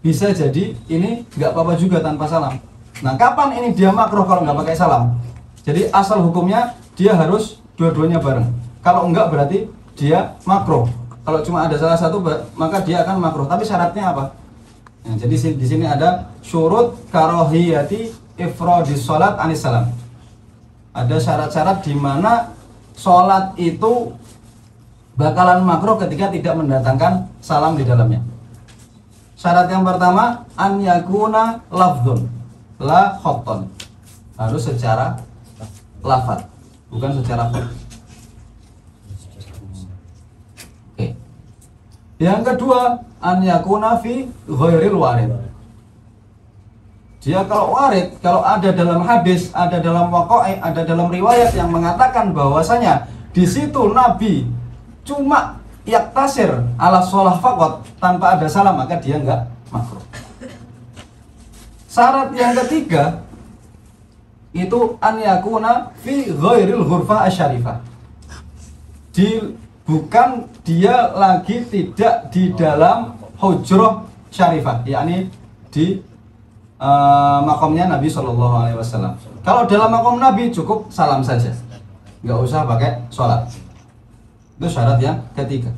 bisa jadi ini nggak apa-apa juga tanpa salam. Nah, kapan ini dia makruh kalau nggak pakai salam? Jadi asal hukumnya dia harus dua-duanya bareng. Kalau enggak berarti dia makruh. Kalau cuma ada salah satu maka dia akan makruh. Tapi syaratnya apa? Nah, jadi di sini ada syurut karohiyati ifrodis sholat anis salam. Ada syarat-syarat di mana sholat itu bakalan makruh ketika tidak mendatangkan salam di dalamnya. Syarat yang pertama an yakuna lafdzun la khotton. Harus secara lafaz, bukan secara khot. Oke. Yang kedua an yakuna fi ghairil warid. Dia kalau warid, kalau ada dalam hadis, ada dalam waqa'i, ada dalam riwayat yang mengatakan bahwasanya di situ Nabi cuma yaktasir ala sholah faqat tanpa ada salam, maka dia enggak makruh. Syarat yang ketiga itu an yakuna fi ghairil ghurfah asyarifah. Bukan dia lagi tidak di dalam hujrah syarifah, yakni di makamnya Nabi Shallallahu Alaihi Wasallam. Kalau dalam makam Nabi cukup salam saja, nggak usah pakai sholat. Itu syarat yang ketiga.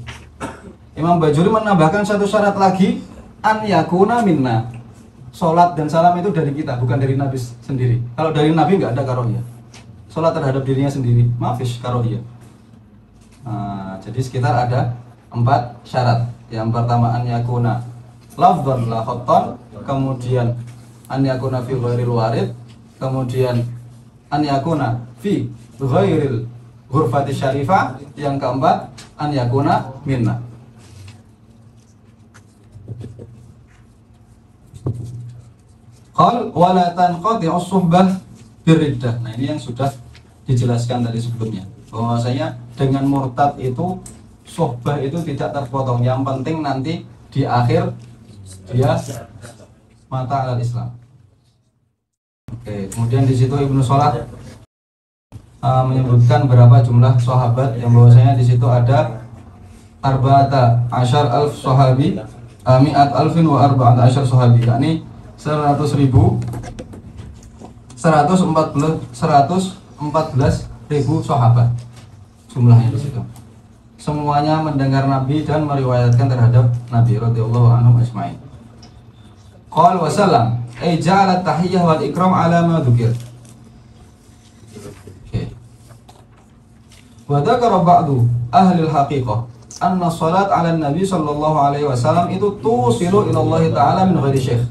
Imam Bajuri menambahkan satu syarat lagi, an yakuna minna. Sholat dan salam itu dari kita, bukan dari Nabi sendiri. Kalau dari Nabi nggak ada karohiyah. Sholat terhadap dirinya sendiri, mafish karohiyah. Jadi sekitar ada 4 syarat. Yang pertama an yakuna lafdzan la khotton, kemudian an yakuna fi ghairil warid, kemudian an yakuna fi ghairil ghurfati syarifah, yang keempat an yakuna minna. Qal wala tanqati'u suhbah birriddah. Nah, ini yang sudah dijelaskan tadi sebelumnya, bahwasanya dengan murtad itu suhbah itu tidak terpotong. Yang penting nanti di akhir dia mata alal Islam. Oke, kemudian di situ Ibnu Salah menyebutkan berapa jumlah sahabat yang bahwasanya di situ ada arba'ata asyar alf sahabi, mi'at alfin wa arba'at asyar sahabi, yakni 114.000 sahabat jumlahnya di situ. Semuanya mendengar Nabi dan meriwayatkan terhadap Nabi radhiyallahu anhum ajmain. Qala wa sallam ay ja'ala tahiyyah wal ikram ala ma dzukir. Oke. Wa dzakara ba'du ahli al-haqiqah anna salat 'ala nabi sallallahu alaihi wasallam itu tusilu ila Allah taala min ghairi syekh.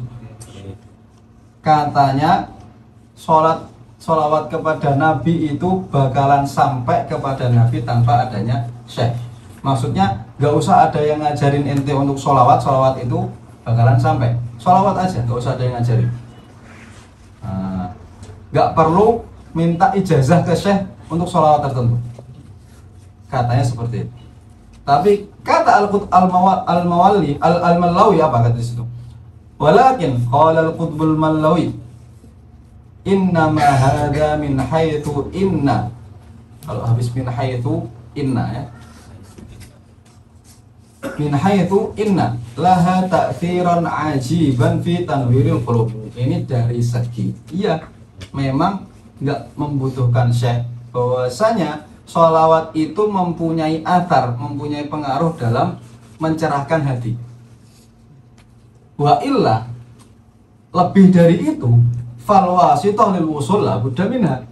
Katanya salawat kepada Nabi itu bakalan sampai kepada Nabi tanpa adanya syekh. Maksudnya nggak usah ada yang ngajarin ente untuk salawat itu bakalan sampai. Salawat aja, nggak usah ada yang ngajarin. Nggak perlu minta ijazah ke syekh untuk salawat tertentu. Katanya seperti itu. Tapi kata al-Mallawi apa kata di situ? Walakin qala al-Qutbul Mallawi innama hadza min haitsu inna. Kalau habis min haitsu inna ya. Min haitsu inna laha ta'thiran ajiban fi tanwiril qulub. Ini dari segi iya memang enggak membutuhkan syekh, bahwasanya sholawat itu mempunyai athar, mempunyai pengaruh dalam mencerahkan hati. Wa illa lebih dari itu fal wasithah lil wusul la budda minha.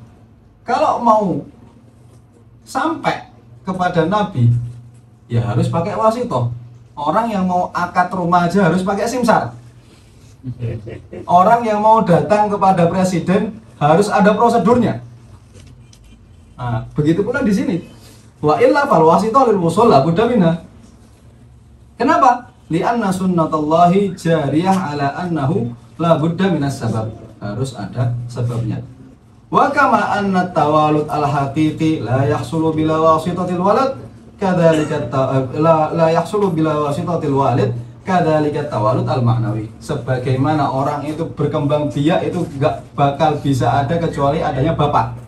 Kalau mau sampai kepada Nabi ya harus pakai wasithah. Orang yang mau akad rumah aja harus pakai simsar. Orang yang mau datang kepada presiden harus ada prosedurnya. Nah, begitu pula di sini. Wa illa fal wasithah lil wusul la budda minha. Kenapa? Li'anna sunnatullahi jariyah ala annahu la budda minas sabab. Harus ada sebabnya. Wa kama anna tawalud al haqiqi la yahsulu bila wasitatil walad kadzalika la yahsulu bila wasitatil walid kadzalika tawalud al ma'nawi. Sebagaimana orang itu berkembang biak itu enggak bakal bisa ada kecuali adanya bapak.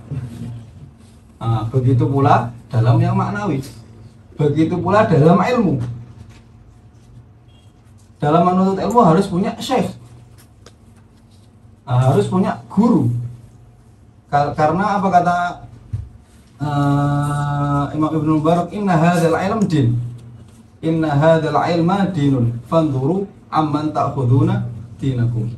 Nah, begitu pula dalam yang maknawi. Begitu pula dalam ilmu. Dalam menuntut ilmu harus punya syekh. Nah, harus punya guru. Karena apa kata Imam Ibnu Mubarak, inna hadzal ilm din. Inna hadzal ilma dinun. Fanzuru amman ta'khuduna dinakum.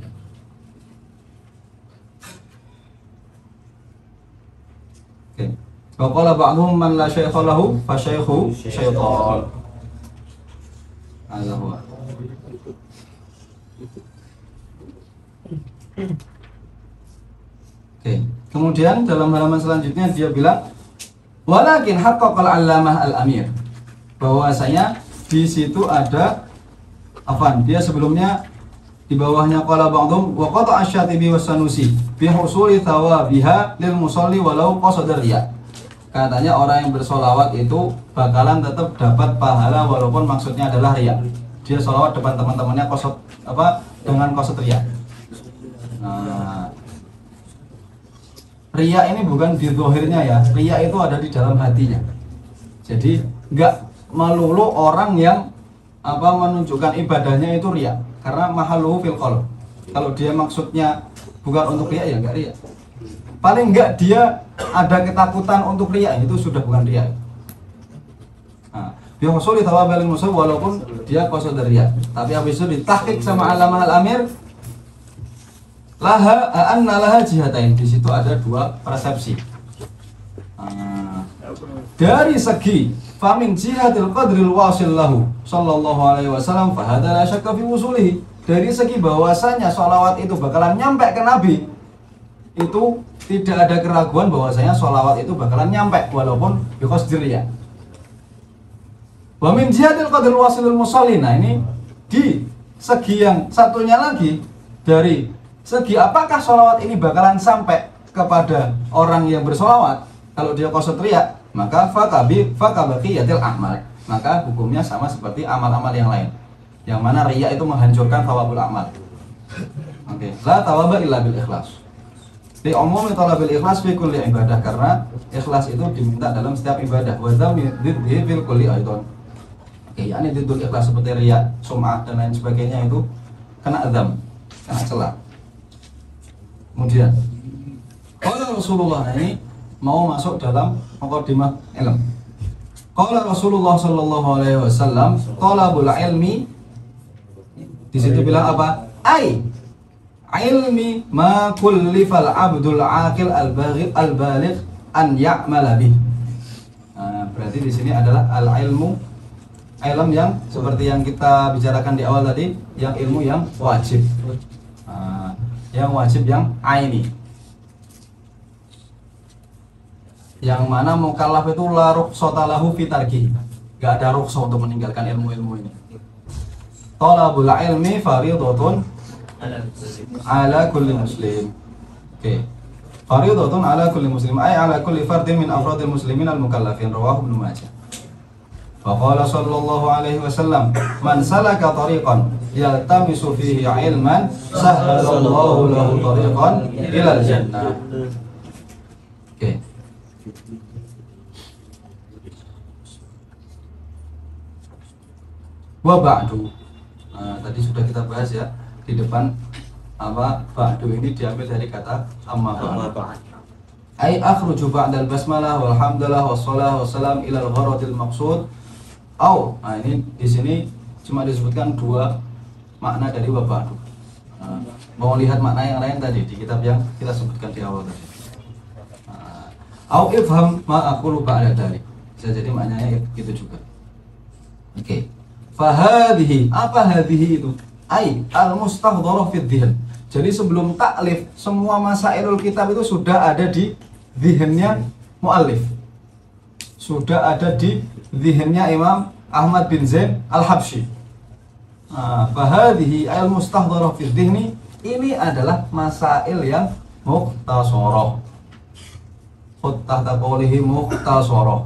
Oke. Wa qala ba'dhum man la syaikha lahu fa syaikhu syaitan. Allah huwa. Oke. Kemudian dalam halaman selanjutnya dia bilang walakin haqqaqal 'allamah al-amir, bahwasanya di situ ada dia sebelumnya di bawahnya qala ba'dhum wa qata asy-Syatibi was-Sanusi bi husuli thawabiha lil musalli walau qasada riya. Katanya orang yang bersolawat itu bakalan tetap dapat pahala walaupun maksudnya adalah riya. Dia solawat depan teman-temannya dengan qasad riya. Nah, riya ini bukan di zahirnya ya, riya itu ada di dalam hatinya. Jadi enggak melulu orang yang menunjukkan ibadahnya itu riya, karena mahalluhu fil qalb. Kalau dia maksudnya bukan untuk riya ya enggak riya. Paling enggak dia ada ketakutan untuk riya, itu sudah bukan riya. Nah, bi husuli thawabil musab walaupun dia qasad riya. Tapi habis itu ditahqiq sama Allamah al-Amir anna laha jihatain. Di situ ada dua persepsi. Dari segi famin jihadil qadril wasil lahu sallallahu alaihi wasallam fa hadza la syakka fi wusulihi. Dari segi bahwasanya sholawat itu bakalan nyampe ke Nabi, itu tidak ada keraguan bahwasanya sholawat itu bakalan nyampe walaupun bi qasdiriya. Wa min jihadil qadril wasilil musallin. Nah, ini di segi yang satunya lagi, dari segi apakah sholawat ini bakalan sampai kepada orang yang bersolawat. Kalau dia qasad riya, maka fakabaqiyatil a'mal, maka hukumnya sama seperti amal-amal yang lain, yang mana riya itu menghancurkan thawabul amal. Oke, la thawaba illa bil ikhlas. Di umum talabil ikhlas fi kulli ibadah, karena ikhlas itu diminta dalam setiap ibadah. Wa dzidhi fil kulli aidan. Oke, yakni dzidul ikhlas seperti riya, sum'ah dan lain sebagainya itu kena adzam, kena celah. Kemudian qala Rasulullah, ini mau masuk dalam muqaddimah ilm. Qala Rasulullah sallallahu alaihi wasallam, talabul ilmi, di situ bilang apa? Ilmi ma kullifal abdul aqil al-baligh an ya'mala bih. Nah, berarti di sini adalah al-ilmu, ilm yang seperti yang kita bicarakan di awal tadi, yang ilmu yang wajib. Yang wajib, yang aini. Yang mana mukallaf itu la rukhsata lahu fi tarki. Enggak ada rukhsah untuk meninggalkan ilmu-ilmu ini. Talabul ilmi fardhatun ala kulli muslim. Oke. Fardhatun ala kulli muslim, ay ala kulli fardin min afradil muslimin al-mukallafin, rawahu Ibnu Majah. Wa qala sallallahu alaihi wasallam, man salaka tariqan yaltamisu fihi ilman sahhalallahu lahu tariqan ilal jannah. Oke. Wa ba'du. Nah, tadi sudah kita bahas ya di depan, apa ba'du ini diambil dari kata amma ba'd. Ai akhruju ba'dal basmalah walhamdulillah wassalah wassalam ilal gharadil maqsud. Nah, ini di sini cuma disebutkan dua makna dari wa ba'du. Mau lihat makna yang lain tadi di kitab yang kita sebutkan di awal tadi. Au ifham ma aqulu ba'da dzalik. Bisa jadi maknanya itu juga. Oke. Fahadhihi, apa hadhihi itu? Ai al-mustahdharah fi dzihn. Jadi sebelum taklif, semua masailul kitab itu sudah ada di zihnnya muallif. Sudah ada di zihnnya Imam Ahmad bin Zain Al-Habsyi. Fahadhihi al-mustahdharah fi dzihni, ini adalah masail yang mukhtasarah. Tahta qawlihi mukhtasarah.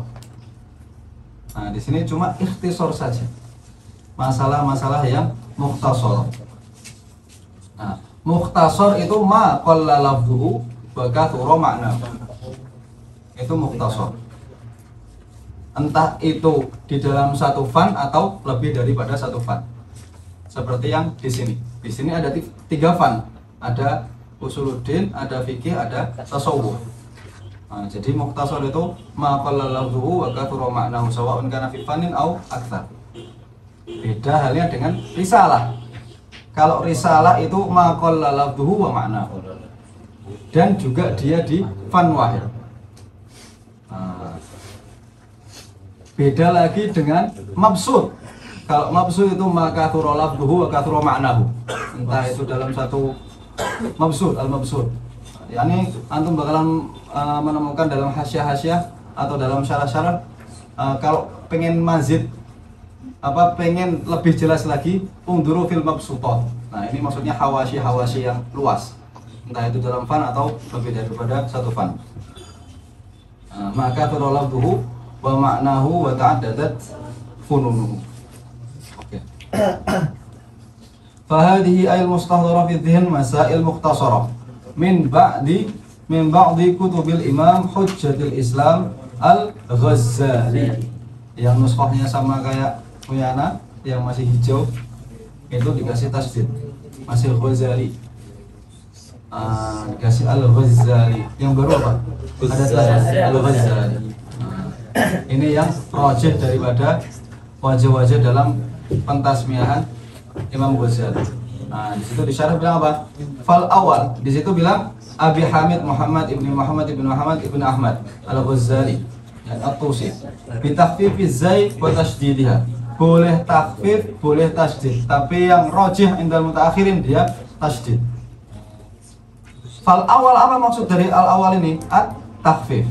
Nah, di sini cuma ikhtisar saja. Masalah-masalah yang mukhtasar. Nah, mukhtasar itu ma qalla lafzuhu wa kathura ma'nahu. Itu mukhtasar. Entah itu di dalam satu fan atau lebih daripada satu fan. Seperti yang di sini. Di sini ada 3 fan. Ada usuluddin, ada fikih, ada tasawuf. Nah, jadi mukhtasar itu ma qalla lafzuhu wa kathura ma'nahu sawa'un kana fi fannin aw aktsar. Beda halnya dengan risalah. Kalau risalah itu ma qalla lafzuhu wa ma'nahu, dan juga dia di fan wahid. Beda lagi dengan mabsud. Kalau mabsud itu ma kathura lafzuhu wa kathura ma'nahu. Entah itu dalam satu mabsud, al-mabsud. Yani antum bakalan menemukan dalam hasyiah-hasyiah atau dalam syarah-syarah, kalau pengen mazid, pengen lebih jelas lagi, unduru fil mabsutot. Nah, ini maksudnya hawashi yang luas, entah itu dalam fan atau lebih daripada satu fan. Maka turolabduhu wa ma'nahu wa ta'addadat fununuhu. Oke. Fahadihi ayil mustahdharah fi dhihn masail mukhtasarah min ba'di kutubil imam Hujjatul Islam Al-Ghazali. Yang nuskhahnya sama kayak Muyana, yang masih hijau itu dikasih tasdid, masih Ghazali. Dikasih Al-Ghazali. Yang baru apa? Ada tasdid Al-Ghazali. Ini yang rajih daripada wajah-wajah dalam pentasmiahan Imam Ghazali. Di situ disyarah bilang apa? Fal awal. Di situ bilang Abi Hamid Muhammad ibn Ahmad Al-Ghazali At-Tusi bi takhfifiz zai wa tasdidiha. Boleh takhfif, boleh tasdid, tapi yang rajih indal mutaakhirin dia tasdid. Fal awal, apa maksud dari al awal ini? At-takhfif.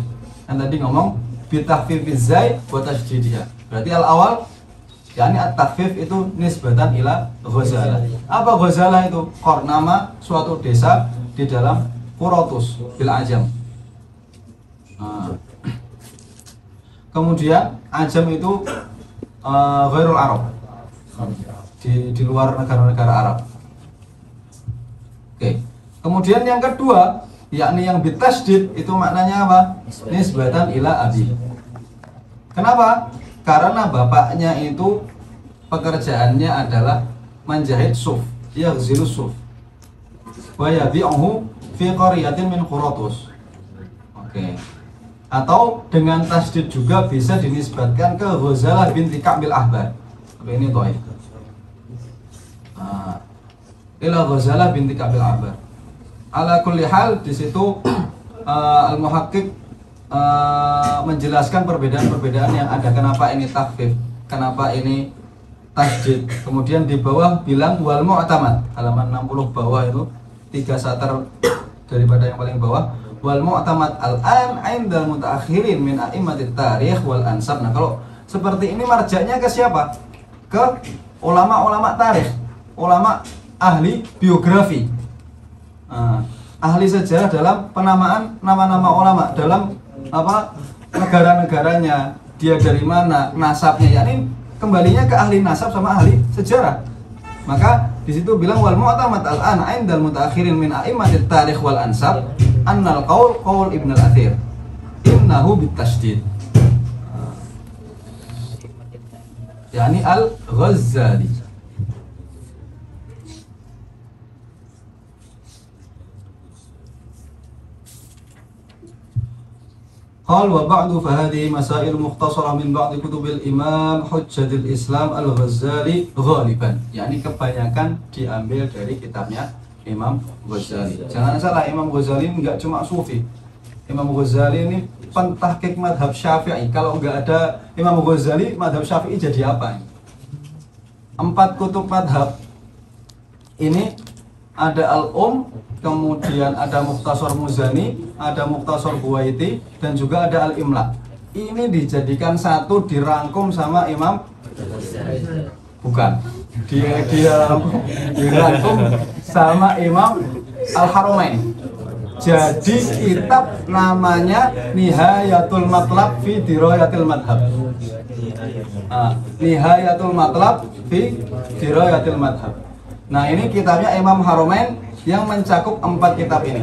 Yang tadi ngomong bi takhfifiz zai wa tasdidiha. Berarti al awal yakni at-takhfif itu nisbatan ila Ghazalah. Apa Ghazalah itu? Nama suatu desa di dalam Quratus bil Ajam. Kemudian Ajam itu ghairul Arab, di luar negara-negara Arab. Oke. Kemudian yang kedua, yakni yang bitasydid itu maknanya apa? Nisbatan ila abi. Kenapa? Karena bapaknya itu pekerjaannya adalah menjahit suf, yaghzilu suf. Wa yabi'uhu fi qaryatin min Quratus. Oke. Atau dengan tasdid juga bisa dinisbatkan ke Ghazalah binti Ka'bil Ahbar. Tapi ini dhaif. Ila Ghazalah binti Ka'bil Ahbar. Ala kulli hal di situ al-muhaqqiq menjelaskan perbedaan-perbedaan yang ada. Kenapa ini takhfif, kenapa ini tasdid. Kemudian di bawah bilang wal mu'tamad, halaman 60 bawah itu 3 satr daripada yang paling bawah. Wal mu'tamad al-an 'indal mutaakhirin min a'immatit tarikh wal ansab. Nah, kalau seperti ini marjanya ke siapa? Ke ulama-ulama tarikh, ulama ahli biografi, ahli sejarah dalam penamaan nama-nama ulama dalam apa negara-negaranya, dia dari mana, nasabnya, yakni kembalinya ke ahli nasab sama ahli sejarah. Maka di situ bilang wal mu'tamad al-an 'indal mutaakhirin min a'immatit tarikh wal ansab annal qaul Ibnu al-Athir innahu bitasydid, yakni al-Ghazali. Qal wa ba'du fa hadhihi masail mukhtasara min ba'd kutubil Imam Hujjatul Islam Al-Ghazali ghaliban. Yani kebanyakan diambil dari kitabnya Imam Ghazali. Jangan salah, Imam Ghazali enggak cuma sufi. Imam Ghazali ini pentahqiq madhab Syafi'i. Kalau enggak ada Imam Ghazali, madhab Syafi'i jadi apa? 4 kutub madhab ini ada kemudian ada Mukhtasar Muzani, ada Mukhtasar Buwaiti, dan juga ada Al-Imla. Ini dijadikan satu, dirangkum sama Imam, bukan, dirangkum sama Imam Al-Haramain. Jadi kitab namanya Nihayatul Matlab fi Dirayatil Madhab. Nihayatul Matlab fi Dirayatil Madhab. Nah, ini kitabnya Imam Haramain yang mencakup 4 kitab ini.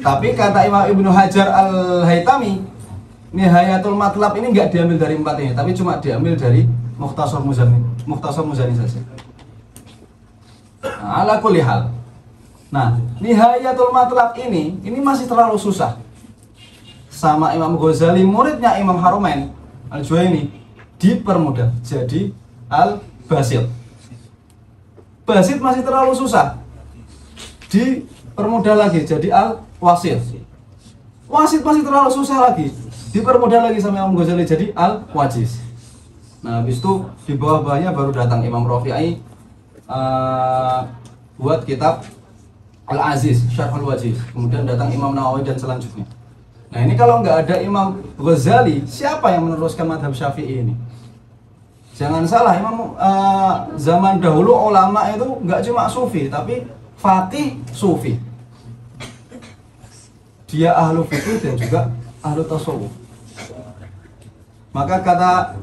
Tapi kata Imam Ibnu Hajar Al-Haytami, Nihayatul Matlab ini enggak diambil dari 4 ini, tapi cuma diambil dari Mukhtasar Muzani saja. Nah, ala kulli hal. Nah, Nihayatul Matlab ini masih terlalu susah. Sama Imam Ghazali, muridnya Imam Haramain Al-Juwaini, dipermudah jadi Al-Basit. Basit masih terlalu susah, dipermudah lagi jadi Al-Wasit. Wasit masih terlalu susah lagi, dipermudah lagi sama Imam Ghazali jadi Al-Wajiz. Nah, habis itu di bawah-bawahnya baru datang Imam Rafi'i buat kitab Al-Aziz, Syarh Al-Wajiz. Kemudian datang Imam Nawawi dan selanjutnya. Nah, ini kalau nggak ada Imam Ghazali, siapa yang meneruskan madhab Syafi'i ini? Jangan salah, Imam zaman dahulu ulama itu nggak cuma sufi, tapi faqih sufi. Dia ahlu fikih dan juga ahlu tasawuf. Maka kata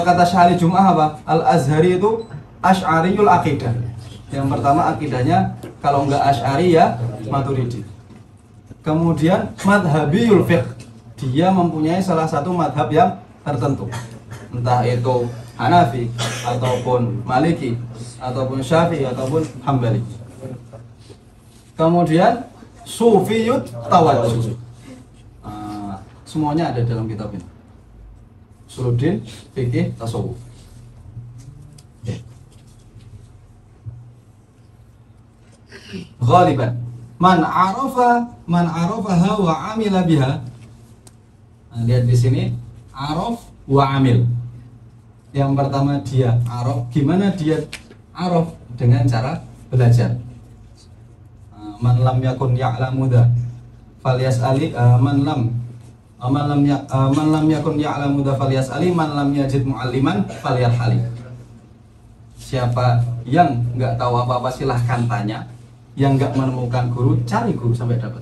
kata Syahli Jum'ah apa? Al-Azhari itu Asy'ariyul Aqidah. Yang pertama akidahnya kalau nggak Asy'ari ya Maturidi. Kemudian madhabiyul fiqh. Dia mempunyai salah satu madhab yang tertentu. Entah itu Hanafi, ataupun Maliki, ataupun Syafi'i, ataupun Hambali. Kemudian Sufiyut Tawajjuh. Semuanya ada dalam kitab ini. Usuluddin, Fikih, Tasawuf. Ghaliban man arafaha wa amila biha. Nah, lihat di sini araf wa amil. Yang pertama dia araf. Gimana dia araf? Dengan cara belajar. Man lam yakun ya'lamu dha falyas'ali man lam yakun ya'lamu dha falyas'ali man lam yajid mu'alliman falyarhali. Siapa yang nggak tahu apa-apa silahkan tanya, yang nggak menemukan guru cari guru sampai dapat.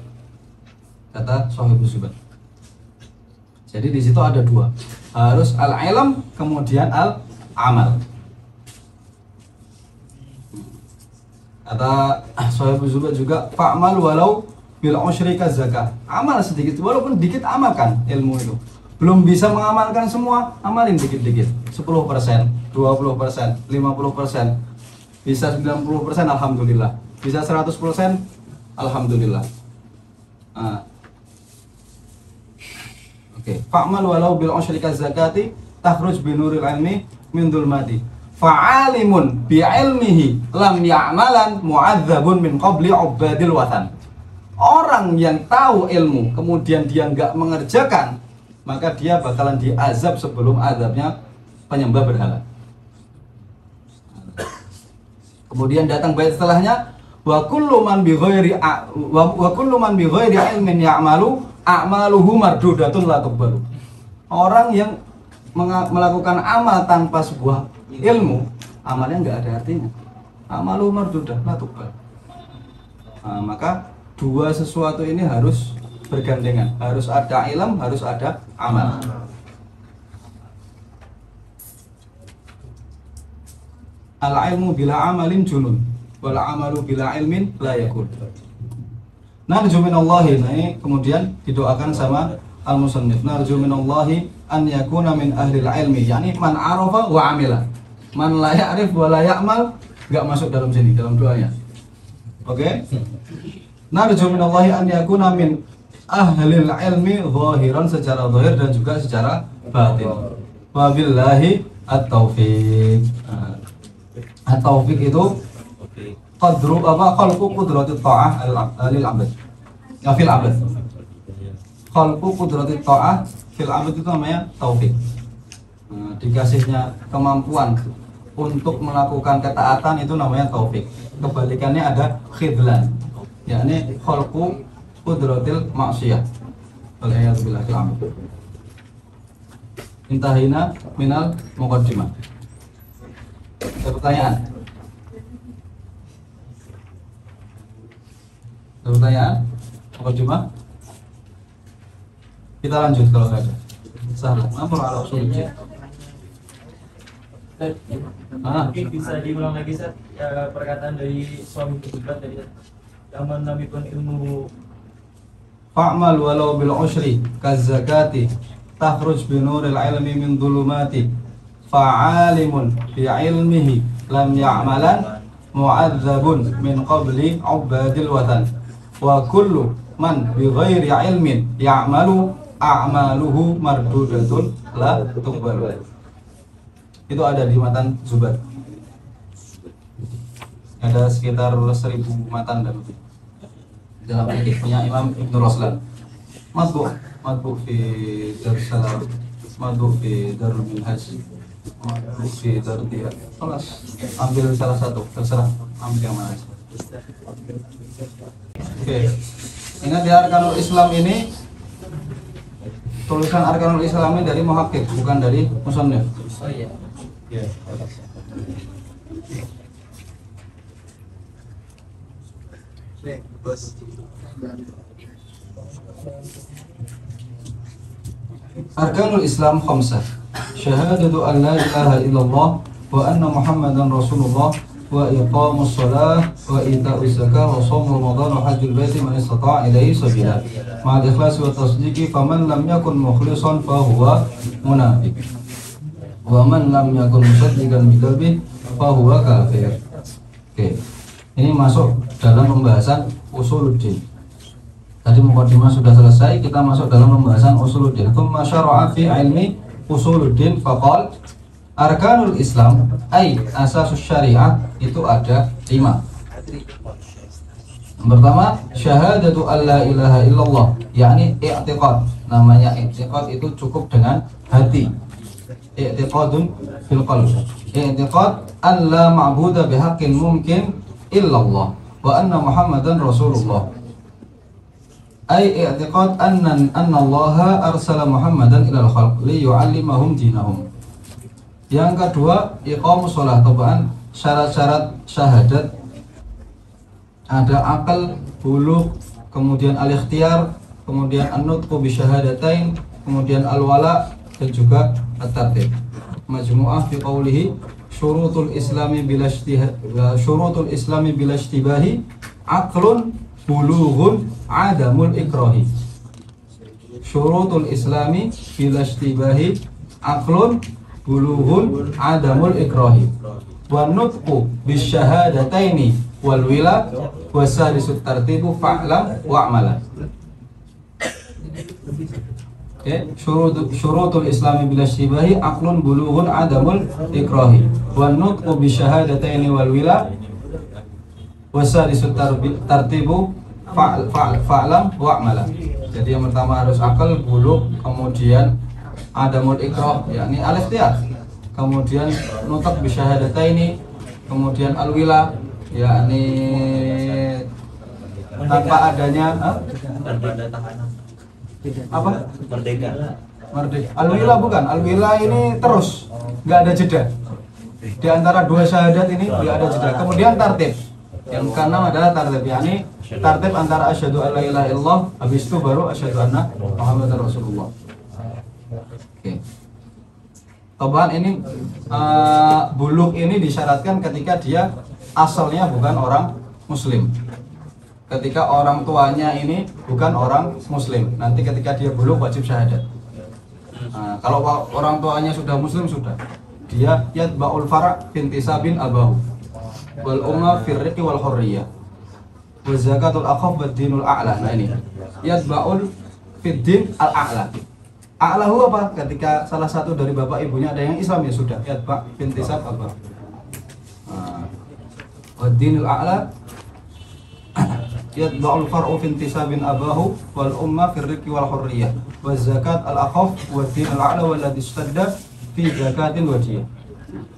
Kata Shahibus Subhan. Jadi di situ ada 2, harus al-ilm kemudian al-amal. Kata Sahibul Zubat juga fa'mal walau bil usyri zakah. Amal sedikit, walaupun dikit amalkan ilmu itu. Belum bisa mengamalkan semua, amalin dikit-dikit. 10%, 20%, 50%. Bisa 90% alhamdulillah. Bisa 100% alhamdulillah. Oke. Fa'mal walau bil usyri zakati takhruj binuril ilmi min dzulmati. Fa'alimun bi ilmihi lam ya'malan mu'adzabun min qabli ubadil wathan. Orang yang tahu ilmu kemudian dia nggak mengerjakan, maka dia bakalan diazab sebelum azabnya penyembah berhala. Kemudian datang bait setelahnya, wa kullu man bi ghairi ilmin ya'malu a'maluhu mardudatun la tuqbalu. Orang yang melakukan amal tanpa sebuah ilmu, amalnya nggak ada artinya. Amaluhu mardudah la tuqbal. Maka dua sesuatu ini harus bergandengan, harus ada ilm, harus ada amal. Al-ilmu bila amalin junun, wal amalu bila ilmin la yakun. Narju minallahi, nah ini kemudian didoakan sama al-musannif. Narju minallahi an yakuna min ahli ilmi, yakni man arafa wa amila. Man la ya'rif wa la ya'mal, enggak masuk dalam sini, dalam doanya. Oke? Narju minallahi an yakuna min ahlil ilmi zahiran, secara zahir dan juga secara batin. Wabillahi at-taufiq. At-taufiq itu qadru khalqu qudratit ta'ah lil 'abd. Ya fil 'abd. Khalqu qudratit ta'ah fil 'abd itu namanya taufik. Dikasihnya kemampuan untuk melakukan ketaatan itu namanya taufik. Kebalikannya ada khidlan, yakni khalqu qudratil ma'siyah. Wal'iyadu billah fil 'abd. Intahina minal muqaddimah. Ada pertanyaan? Ada pertanyaan? Muqaddimah? Kita lanjut kalau nggak ada. Salah. Amr ala usulid. Mungkin bisa diulang lagi Ustaz, perkataan dari suami Zubat tadi yang menamipun ilmu. Fa'mal walau bil usyri kazakati takhruj binuril ilmi min dhulumati. Fa'alimun bi ilmihi lam ya'malan mu'adzabun min qabli ubadil wathan. Wa kullu man bi ghairi ilmin ya'malu a'maluhu mardudatun la tuqbalu. Itu ada di matan Zubat. Ada sekitar 1000 matan dalam fikih punya Imam Ibnu Raslan. Madbu fi Darussalam, madbu fi Darul Minhaj, madbu fi Darul. Kelas ambil salah satu, terserah ambil yang mana. Oke. Ingat ya, Arkanul Islam ini tulisan Arkanul Islam ini dari muhakkik, bukan dari musannif. Oh iya. Ya. Arkanul Islam khamsah. Syahadatu an la ilaha illallah wa anna Muhammadan Rasulullah wa iqamus shalah wa ita'uz zakah wa shaum ramadan wa hajjul baiti man istata'a ilaihi sabila. Ma'al ikhlas wa tasdiqi faman lam yakun mukhlishan fa huwa munafiq. Wa man lam yakun musaddiqan biqalbi fa huwa kafir. Oke. Ini masuk dalam pembahasan usuluddin. Tadi muqaddimah sudah selesai, kita masuk dalam pembahasan usuluddin. Tsumma syara'a fi ilmi usuluddin faqal arkanul Islam ay asasus syariah itu ada 5. Yang pertama, syahadatu alla ilaha illallah, yakni i'tiqad. Namanya i'tiqad itu cukup dengan hati. I'tiqadun fil qalb. I'tiqad an la ma'budu bihaqqin mumkin illallah wa anna Muhammadan Rasulullah. Ay i'tiqad anna Allah arsala Muhammadan ilal khalq li yu'allimahum dinahum. Yang kedua, iqamus shalah. Tabaan syarat-syarat syahadat ada akal, bulugh, kemudian al-ikhtiyar, kemudian an-nutqu bi syahadatain, kemudian al-wala dan juga at-tartib. Majmu'ah fi qawlihi syurutul islami bila istibahi aqlun bulughun adamul ikrahi. Syurutul islami bila istibahi aqlun bulughun adamul ikrahi. Wa nutqu bisyahadataini wal wila wasalisut tartibu fa'lam wa'mala. Oke, syurutul islami bila istibahi aqlun bulughun adamul ikrahi. Wa nutqu bisyahadataini wal wila wasalisut tartibu fa'lam wa'mala. Jadi yang pertama harus akal, buluk, kemudian adamul ikrah, yakni al-ikhtiyar, kemudian nutak bisyahadataini, kemudian al-wila, yakni tanpa adanya apa? Merdeka. Merdeka. Al-wila bukan, al-wila ini terus, nggak ada jeda. Di antara dua syahadat ini nggak ada jeda. Kemudian tartib. Yang keenam adalah tartib, yakni tartib antara asyhadu an la ilaha illallah, habis itu baru asyhadu anna Muhammadar Rasulullah. Oke. Toban ini buluk ini disyaratkan ketika dia asalnya bukan orang muslim. Ketika orang tuanya ini bukan orang muslim, nanti ketika dia buluk wajib syahadat. Kalau orang tuanya sudah muslim sudah, dia yatba'ul fara' bintisabin abahu wal umma firriqi wal hurriyah wa zakatul akhaf wad dinul a'la. Nah ini yatba'ul fiddin al a'la. A'lahu apa? Ketika salah satu dari bapak ibunya ada yang Islam, ya sudah yatba' bintisab abah. Wad dinul a'la yatba'ul far'u fintisabin abahu wal umma firriqi wal hurriyah wa zakat al akhaf wad dinul a'la walladhi istadda fi zakatin wajiyah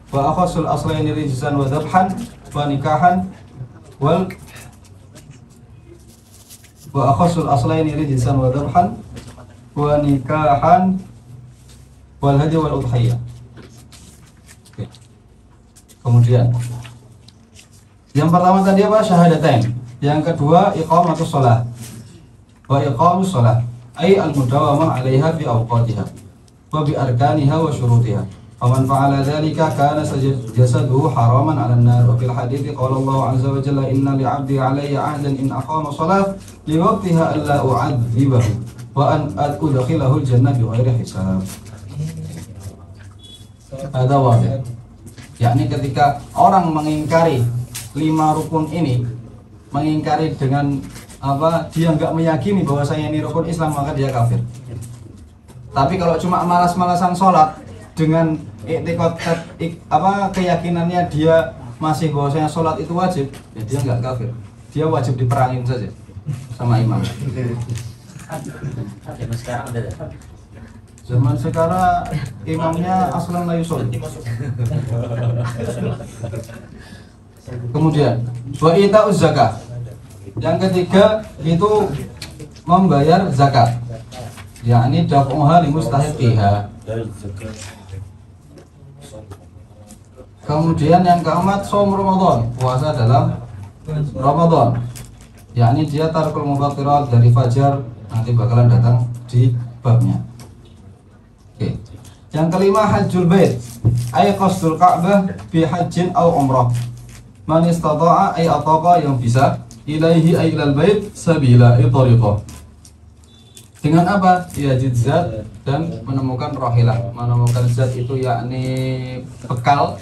wa akhasul aslaini rijzan wa dhabhan wa nikahan wal wa akhasul aslaini rijzan wa dhabhan wa nikahan wal hadi wal udhiyah. Oke. Kemudian yang pertama tadi apa? Syahadatain. Yang kedua iqamatus shalah. Wa iqamus shalah ay al mudawamah 'alaiha fi awqatiha wa bi arkaniha wa syurutiha. Faman fa'ala dzalika kana jasaduhu haraman 'alan nar. Wa fil hadits qala Allah 'azza wa jalla inna li'abdi 'alayya 'ahdan in aqama shalah li waqtiha alla u'adzibahu wa an udkhilahu al-jannah bi ghairi hisab. Ada wajib. Yakni ketika orang mengingkari 5 rukun ini, mengingkari dengan apa? Dia enggak meyakini bahwasanya ini rukun Islam, maka dia kafir. Tapi kalau cuma malas-malasan sholat dengan i'tiqad keyakinannya dia masih bahwasanya sholat itu wajib, ya dia enggak kafir. Dia wajib diperangin saja sama imam. Zaman sekarang ada. Zaman sekarang imamnya aslan la yusolli. Kemudian wa ita'uz zakat. Yang ketiga itu membayar zakat, yakni daf'uha li mustahiqiha. Kemudian yang keempat shaum Ramadan, puasa dalam Ramadan, yakni dia tarkul mufattirat dari fajar, nanti bakalan datang di babnya. Oke. Yang kelima hajjul bait, ay qasdul Ka'bah bi hajjin aw umrah. Man istata'a ay ataqa, yang bisa, ilaihi ay ilal bait sabila tariqah. Dengan apa? Yajid zat, dan menemukan rahilah. Menemukan zat itu yakni bekal,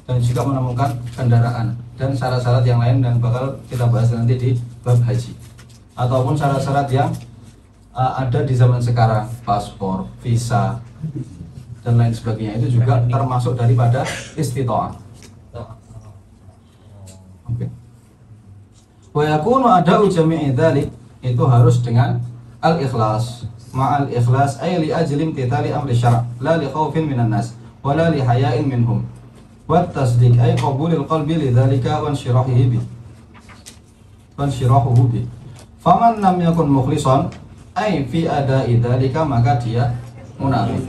dan juga menemukan kendaraan dan syarat-syarat yang lain, dan bakal kita bahas nanti di bab haji. Ataupun syarat-syarat yang ada di zaman sekarang, paspor, visa, dan lain sebagainya, itu juga termasuk daripada istita'ah. Oke. Wa yakunu ada'u jami'i dzalik, itu harus dengan al-ikhlas. Ma'al ikhlas ay li ajli imtithali amri syara', la li khaufin minan nas wa la li haya'in minhum. Wa tasdiq ay qabulil qalbi li dzalika wa insyirahihi bi. Wa insyirahuhu bi. Faman lam yakun mukhlishan ay fi ada'i dzalika, maka dia munafik.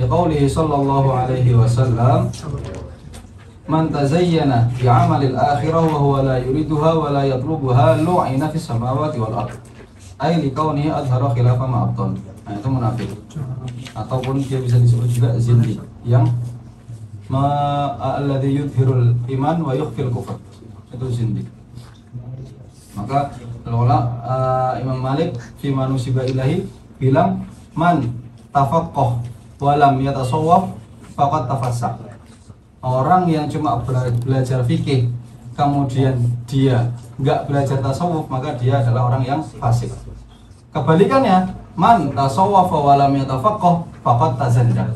Ya qaulihi sallallahu alaihi wasallam, man tazayyana bi amalil akhirah wa huwa la yuriduha wa la yatlubuha lu'ina fis samawati wal ardh, ay li kaunihi adhara khilafa ma abtan. Nah, itu munafik. Ataupun dia bisa disebut juga zindiq, yang alladhi yudhirul iman wa yukhfil kufr, itu zindik. Maka Imam Malik fi manusiba ilahi bilang man tafaqqah wa lam yatasawwaf faqad tafassaq. Orang yang cuma belajar fikih kemudian dia nggak belajar tasawuf, maka dia adalah orang yang fasik. Kebalikannya, man tasawwafa wa lam yatafaqqah faqad tazandak.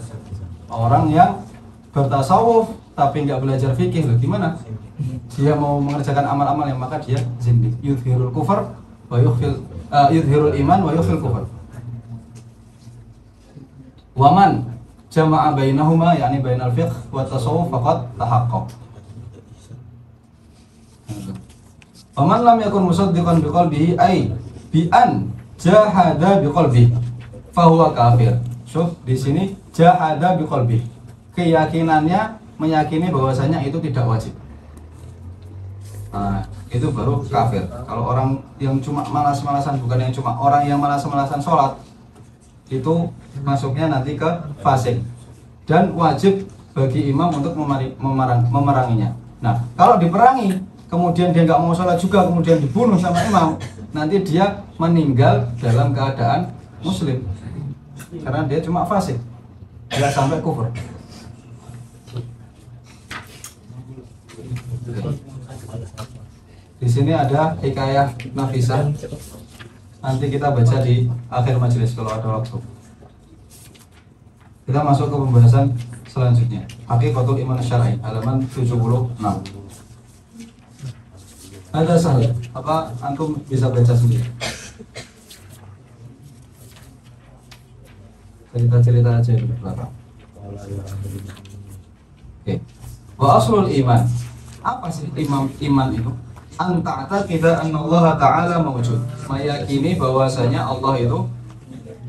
Orang yang bertasawuf tapi nggak belajar fikih, loh gimana? Dia mau mengerjakan amal-amal yang maka dia zindik. Yudhirul kufur wa yudhirul iman wa yukhfil kufur. Wa man jama'a bainahuma yakni bainal fiqh wa tasawuf faqad tahaqqaq. Wa man lam yakun musaddiqan biqalbihi ay bi an jahada biqalbihi fa huwa kafir. Syuf di sini jahada biqalbihi. Keyakinannya meyakini bahwasanya itu tidak wajib. Nah, itu baru kafir. Kalau orang yang cuma malas-malasan, bukan yang cuma orang yang malas-malasan sholat, itu masuknya nanti ke fasik dan wajib bagi imam untuk memeranginya. Nah, kalau diperangi kemudian dia nggak mau sholat juga, kemudian dibunuh sama imam, nanti dia meninggal dalam keadaan muslim karena dia cuma fasik, nggak sampai kufur. Di sini ada hikayah Nafisah. Nanti kita baca di akhir majelis kalau ada waktu. Kita masuk ke pembahasan selanjutnya. Haqiqatul Iman Syar'i halaman 76. Ada sahih. Apa antum bisa baca sendiri? Cerita-cerita aja di belakang. Oke. Wa aslul iman. Apa sih iman itu? Anta kita anna Allah Ta'ala mawjud, meyakini bahwasanya Allah itu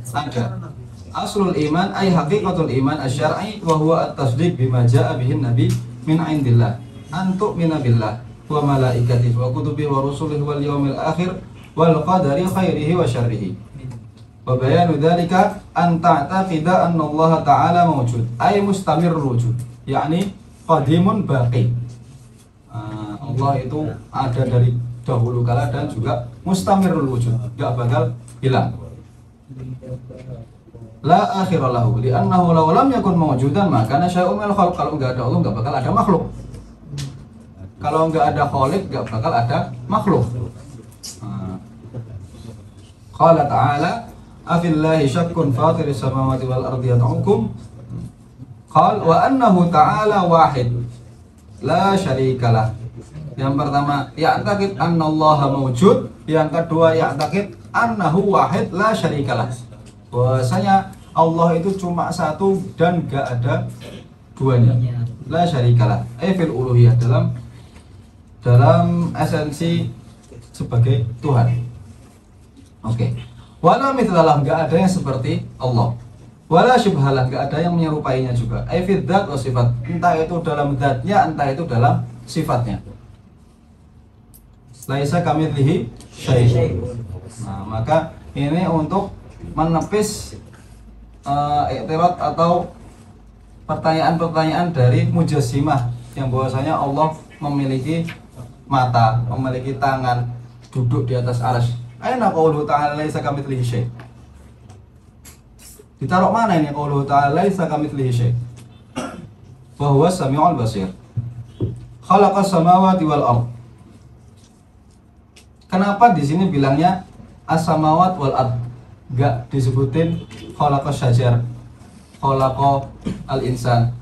ada. Aslul iman ay haqiqatul iman asy-syar'i wa huwa at-tasdiq bima jaa'a bihi nabi min 'indillah an tu'mina billah wa malaikatihi wa kutubihi wa rusulihi wal yawmil akhir wal qadari khairihi wa syarrihi. Wa bayanu dzalika an ta'taqida anna Allah Ta'ala mawjud ay mustamirrul wujud, yakni qadimun baqi. Allah itu ada dari dahulu kala dan juga mustamirul wujud, gak bakal hilang. La akhira lahu li'annahu law lam yakun mawjudan maka syai'un minal khalq. Kalau enggak ada Allah enggak bakal ada makhluk. Kalau enggak ada khaliq enggak bakal ada makhluk. Qala ta'ala afillahi syakkun fatiris samawati wal ardi yad'ukum. Qala wa annahu ta'ala wahid la syarikalah. Yang pertama, ya'taqid annallaha mawjud. Yang kedua, ya'taqid annahu wahid la syarikalah. Bahwasanya Allah itu cuma satu dan gak ada duanya. La syarikalah. Fil uluhiyah, dalam esensi sebagai Tuhan. Oke. Wala mithlalah, gak ada yang seperti Allah. Wala syubhalah, gak ada yang menyerupainya juga. Fil dzat wa sifat. Entah itu dalam dzatnya, entah itu dalam sifatnya. Laisa kamitslihi syai'un. Nah, maka ini untuk menepis i'tirad atau pertanyaan-pertanyaan dari mujassimah yang bahwasanya Allah memiliki mata, memiliki tangan, duduk di atas arsy. Aina qauluhu ta'ala laisa kamitslihi syai'. Ditaruh mana ini qauluhu ta'ala laisa kamitslihi syai'? Wa huwas samiul basir. Khalaqas samawati wal ardh. Kenapa di sini bilangnya as-samawat wal ard? Enggak disebutin khalaqas syajar, khalaqa al-insan,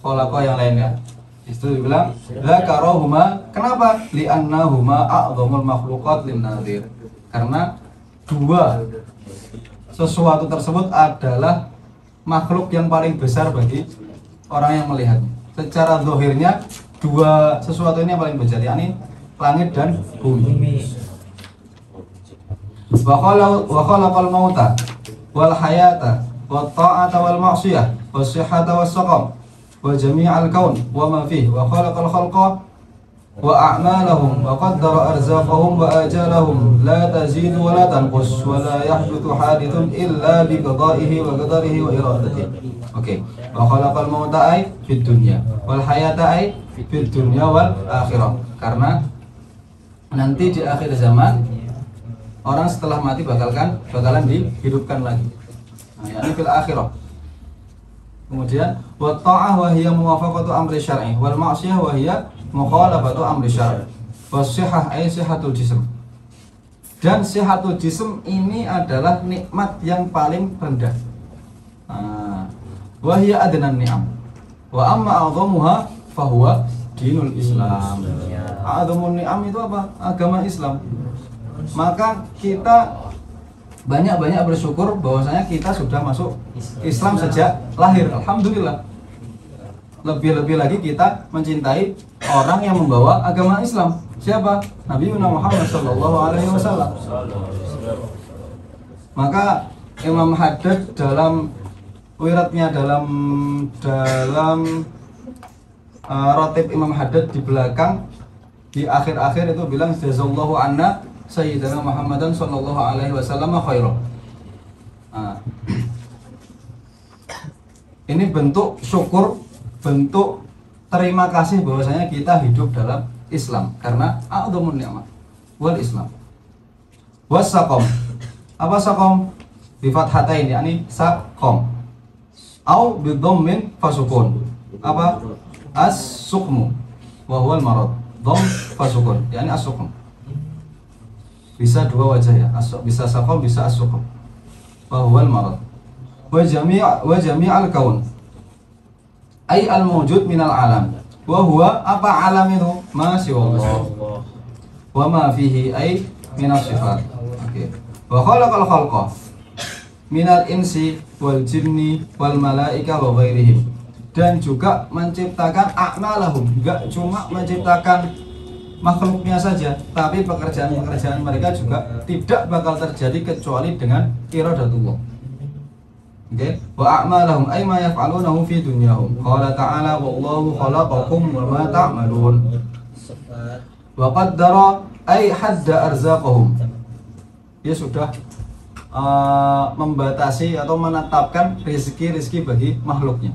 khalaqa yang lainnya. Itu dibilang dzakarahuma. Kenapa? Li'annahuma a'dhamul makhluqat lin-nadhir. Karena dua sesuatu tersebut adalah makhluk yang paling besar bagi orang yang melihatnya. Secara zahirnya dua sesuatu ini yang paling besar, yakni langit dan bumi. Wa khalaqal mauta wal hayata wat ta'ata wal ma'siyah was sihhata was saqam wa jami'al kaun wa ma fihi wa khalaqal khalqa wa a'malahum wa qaddara arzaqahum wa ajalahum la tazidu wa la tanqus wa la yahduthu hadithun illa bi qada'ihi wa qadarihi wa iradatihi. Oke. Wa khalaqal mauta ay fid dunya wal hayata ay fid dunya wal akhirah. Karena nanti di akhir zaman orang setelah mati bakalan dihidupkan lagi. Nah, yakni fil akhirah. Kemudian wa ta'ah wa hiya muwafaqatu amri syar'i wal ma'siyah wa hiya mukhalafatu amri syar'i. Wasihah ay sihatul jism. Dan sihatul jism ini adalah nikmat yang paling rendah. Wa hiya adnan ni'am. Wa amma a'dhamuha fahuwa dinul Islam. A'dhamun ni'am itu apa? Agama Islam. Maka kita banyak-banyak bersyukur bahwasanya kita sudah masuk Islam sejak lahir. Alhamdulillah. Lebih-lebih lagi kita mencintai orang yang membawa agama Islam. Siapa? Nabi Muhammad SAW. Maka Imam Haddad dalam wiradnya dalam rotib Imam Haddad di belakang di akhir-akhir itu bilang jazallahu anna Sayyidina Muhammadan sallallahu alaihi wasallam khairan. Ini bentuk syukur, bentuk terima kasih bahwasanya kita hidup dalam Islam karena a'dhamun ni'mah wal Islam. Wasaqam. Apa saqam? Bi fathatain yakni saqam. Au bi dhammin fasukun. Apa? As-suqmu wa huwa al-marad. Dhamm fasukun yakni as-suqm. Bisa dua wajah ya, bisa saqam, bisa as-suqm. Wa huwa al-marad. Wa jami'al kaun. Ai al-mawjud minal alam. Wa huwa apa alam itu? Ma siwallah. Wa ma fihi ai minas sifat. Oke. Wa khalaqal khalqa minal insi wal jinni wal malaika wa ghairihim. Dan juga menciptakan a'malahum, enggak cuma menciptakan makhluknya saja, tapi pekerjaan-pekerjaan mereka juga tidak bakal terjadi kecuali dengan iradatullah. Oke, wa a'malahum ay ma yaf'alunahu fi dunyahum. Qala ta'ala wallahu khalaqakum wa ma ta'malun. Wa qaddara ay hadda arzaqahum. Dia sudah membatasi atau menetapkan rezeki-rezeki bagi makhluknya.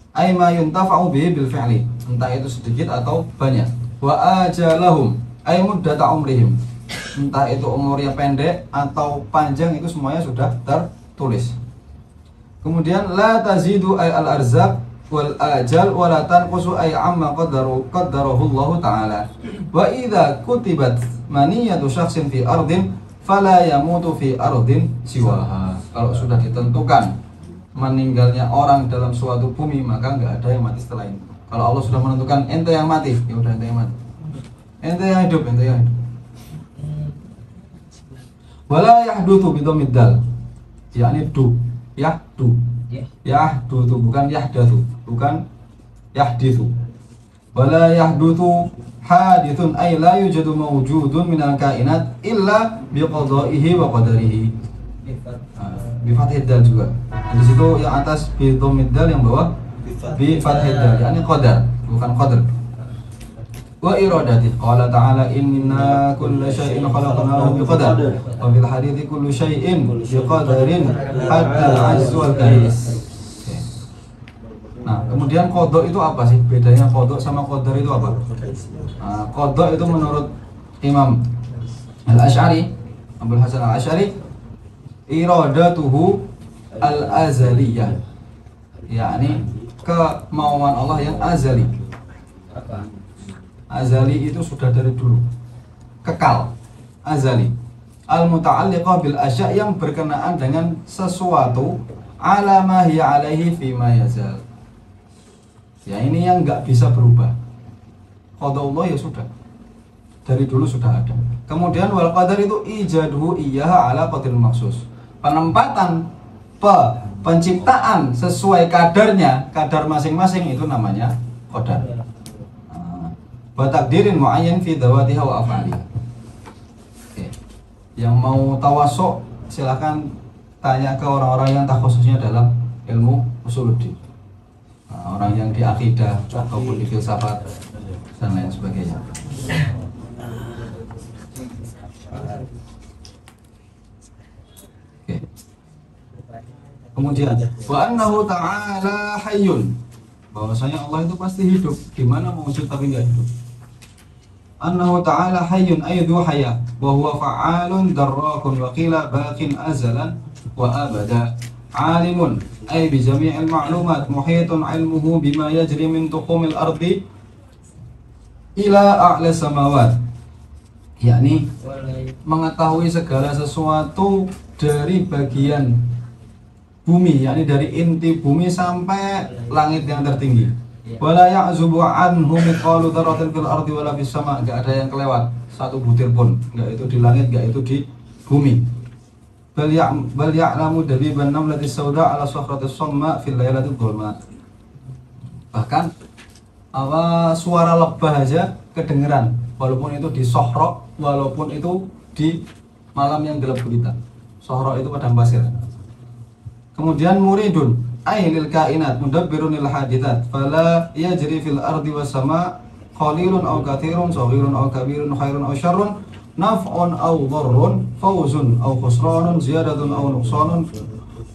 Ay ma yuntafa'u bihi bil fi'li, entah itu sedikit atau banyak. Wa ajalahum ay muddata umrihim, entah itu umurnya pendek atau panjang itu semuanya sudah tertulis. Kemudian la tazidu ay al arzaq wal ajal wa la tanqusu ay amma qaddarahu Allah taala. Wa idza kutibat maniyatu syakhsin fi ardin fala yamutu fi ardin siwaha. Kalau sudah ditentukan meninggalnya orang dalam suatu bumi, maka enggak ada yang mati setelah itu. Kalau Allah sudah menentukan ente yang mati, ya udah ente yang mati. Ente yang hidup, ente yang hidup. Wala yahdutsu bi dhammid dal. Yakni du, yahdu. Yahdu itu bukan yahdatsu, bukan yahditsu. Wala yahdutsu hadithun ay la yujadu mawjudun minal kainat illa bi qada'ihi wa qadarihi. Bi fathid dal juga. Di situ yang atas bi dhammid dal, yang bawah bi fathid dal, yakni qadar, bukan qadar. Wa iradati. Qala ta'ala inna kulla syai'in khalaqnahu bi qadar. Wa fil hadithi kullu syai'in bi qadarin hatta al-'azz wal kais. Nah, kemudian qada itu apa sih? Bedanya qada sama qadar itu apa? Nah, qada itu menurut Imam Al-Asy'ari, Abdul Hasan Al-Asy'ari, iradatuhu al-azaliyah, yakni kemauan Allah yang azali. Azali itu sudah dari dulu, kekal, azali. Al-muta'alliqah bil asya', yang berkenaan dengan sesuatu ala ma hiya alaihi fi ma yazal. Ya, ini yang enggak bisa berubah. Qadarullah ya sudah, dari dulu sudah ada. Kemudian wal qadar itu ijaduhu iyyaha ala qadril maksus. Penempatan penciptaan sesuai kadarnya, kadar masing-masing itu namanya qadar. Wa takdirin muayyan fi dawatiha wa af'aliha. Oke. Yang mau tawassuk silakan tanya ke orang-orang yang takhususnya dalam ilmu usuluddin. Orang yang di akidah ataupun di filsafat dan lain sebagainya. Oke. Kemudian wa annahu ta'ala hayyun, bahwasanya Allah itu pasti hidup. Gimana mau wujud tapi enggak hidup? annahu ta'ala hayyun ay dhu haya wa huwa fa'alun darrakun wa qila baqin azalan wa abada. Alimun ay bi jami'il ma'lumat muhitun ilmuhu bima yajri min tuqumil ardi ila a'la samawat, yakni mengetahui segala sesuatu dari bagian bumi, yakni dari inti bumi sampai langit yang tertinggi. Wala ya'zubu anhu mithqalu dzarratin fil ardi wala fis sama', enggak ada yang kelewat satu butir pun, enggak itu di langit, enggak itu di bumi. Bal ya'lamu dabiban namlati sauda ala sakhratis samma fil lailatil dhulma. Bahkan suara lebah aja kedengeran, walaupun itu di sohrok, walaupun itu di malam yang gelap gulita. Sohrok itu padang pasir. Kemudian muridun ay lil kainat mudabbirun lil hadithat fala yajri fil ardi was sama qalilun aw katsirun saghirun aw kabirun khairun aw syarrun naf'un aw dharrun fawzun aw khusranun ziyadatun aw nuqsanun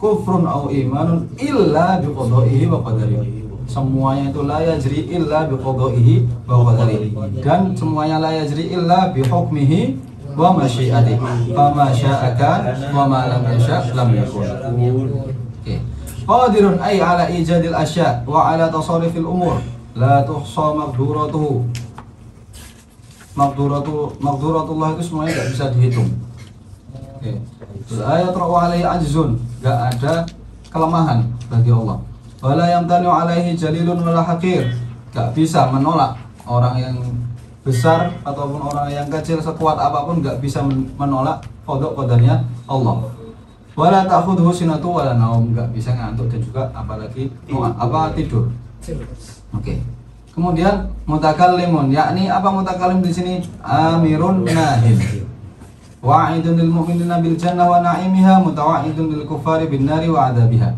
kufrun aw imanun illa bi qada'ihi wa qadarihi. Semuanya itu la yajri illa bi qada'ihi wa qadarihi, dan semuanya la yajri illa bi hukmihi wa masyiatihi. Fama syaa kan wa ma lam yasha' lam yakun. Qadirun ay ala ijadil asya' wa ala tasarrufil umur la tuhsa maqduratuhu. Maqduratullah itu semuanya tidak bisa dihitung. La yatra'u alaihi ajzun, enggak ada kelemahan bagi Allah. Wala yamtanu alaihi jalilun wala haqir, enggak bisa menolak orang yang besar ataupun orang yang kecil, sekuat apapun enggak bisa menolak qada qadarnya Allah. Wala ta'khudhu sinatu wala naum, enggak bisa ngantuk dan juga apalagi tidur. Oke. Kemudian mutakallimun, yakni apa mutakallim di sini? Amirun nahin. Wa'idun lil mu'minina bil jannah wa na'imiha, mutawa'idun lil kuffari bin nari wa 'adabiha.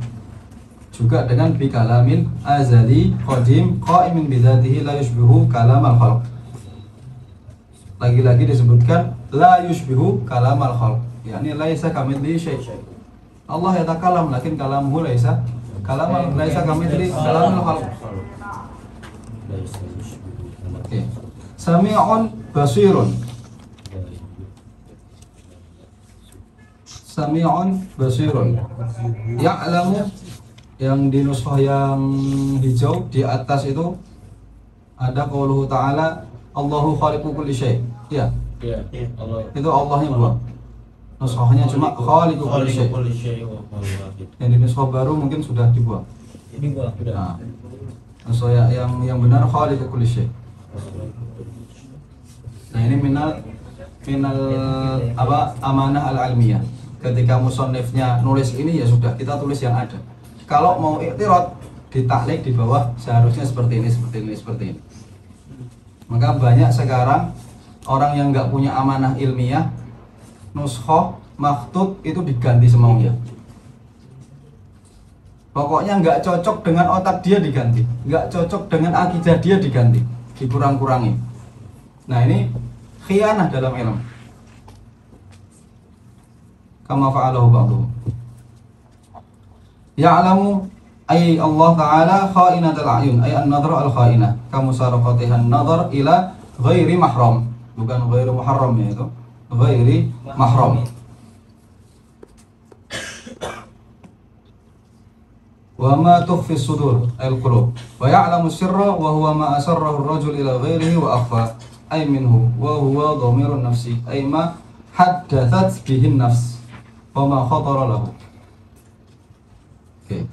Juga dengan bi kalamin azali qadim qa'imin bi dzatihi la yushbihu kalamal khalq. Lagi-lagi disebutkan la yushbihu kalamal khalq, yakni laisa kamitslihi syai'. Allah yatakalam lakin kalamuhu laisa kamitslihi kalamul khalq. Oke. Sami'un basirun. Sami'un basirun. Ya'lamu, yang di nuskhah yang hijau di atas itu ada qauluhu ta'ala Allahu khaliqu kulli syai'. Ya. Iya, Allah. Itu Allahnya buang. Nuskhahnya cuma khaliqu kulli syai'. Yang di nuskhah baru mungkin sudah dibuang. Ini gua udah. Nah, nuskhah yang benar khaliqu kulli syai'. Nah, ini minal amanah al-ilmiyah. Ketika musannifnya nulis ini, ya sudah kita tulis yang ada. Kalau mau iktirad, ditaklik di bawah seharusnya seperti ini. Maka banyak sekarang orang yang nggak punya amanah ilmiah, nuskhah, makhtut itu diganti semaunya. Pokoknya nggak cocok dengan otak dia diganti, nggak cocok dengan akidah dia diganti, dikurang-kurangi. Nah, ini khianah dalam ilmu. Kama fa'alahu ba'duhum. Ya'lamu ay Allah Ta'ala kha'inatul a'yun, ay an-nadhar al-kha'inah, kamu sarqatihan nadhar ila ghairi mahram, bukan ghairi muharram, ya, itu ghairi mahram. Wa ma tukhfi sudur al-qulub wa ya'lamu sirra wa huwa ma asarrahu ar-rajul ila ghairihi wa akhfa ay minhu wa huwa dhamirun nafsi ay ma haddathat bihi an-nafs wa ma khatara lahu. Oke.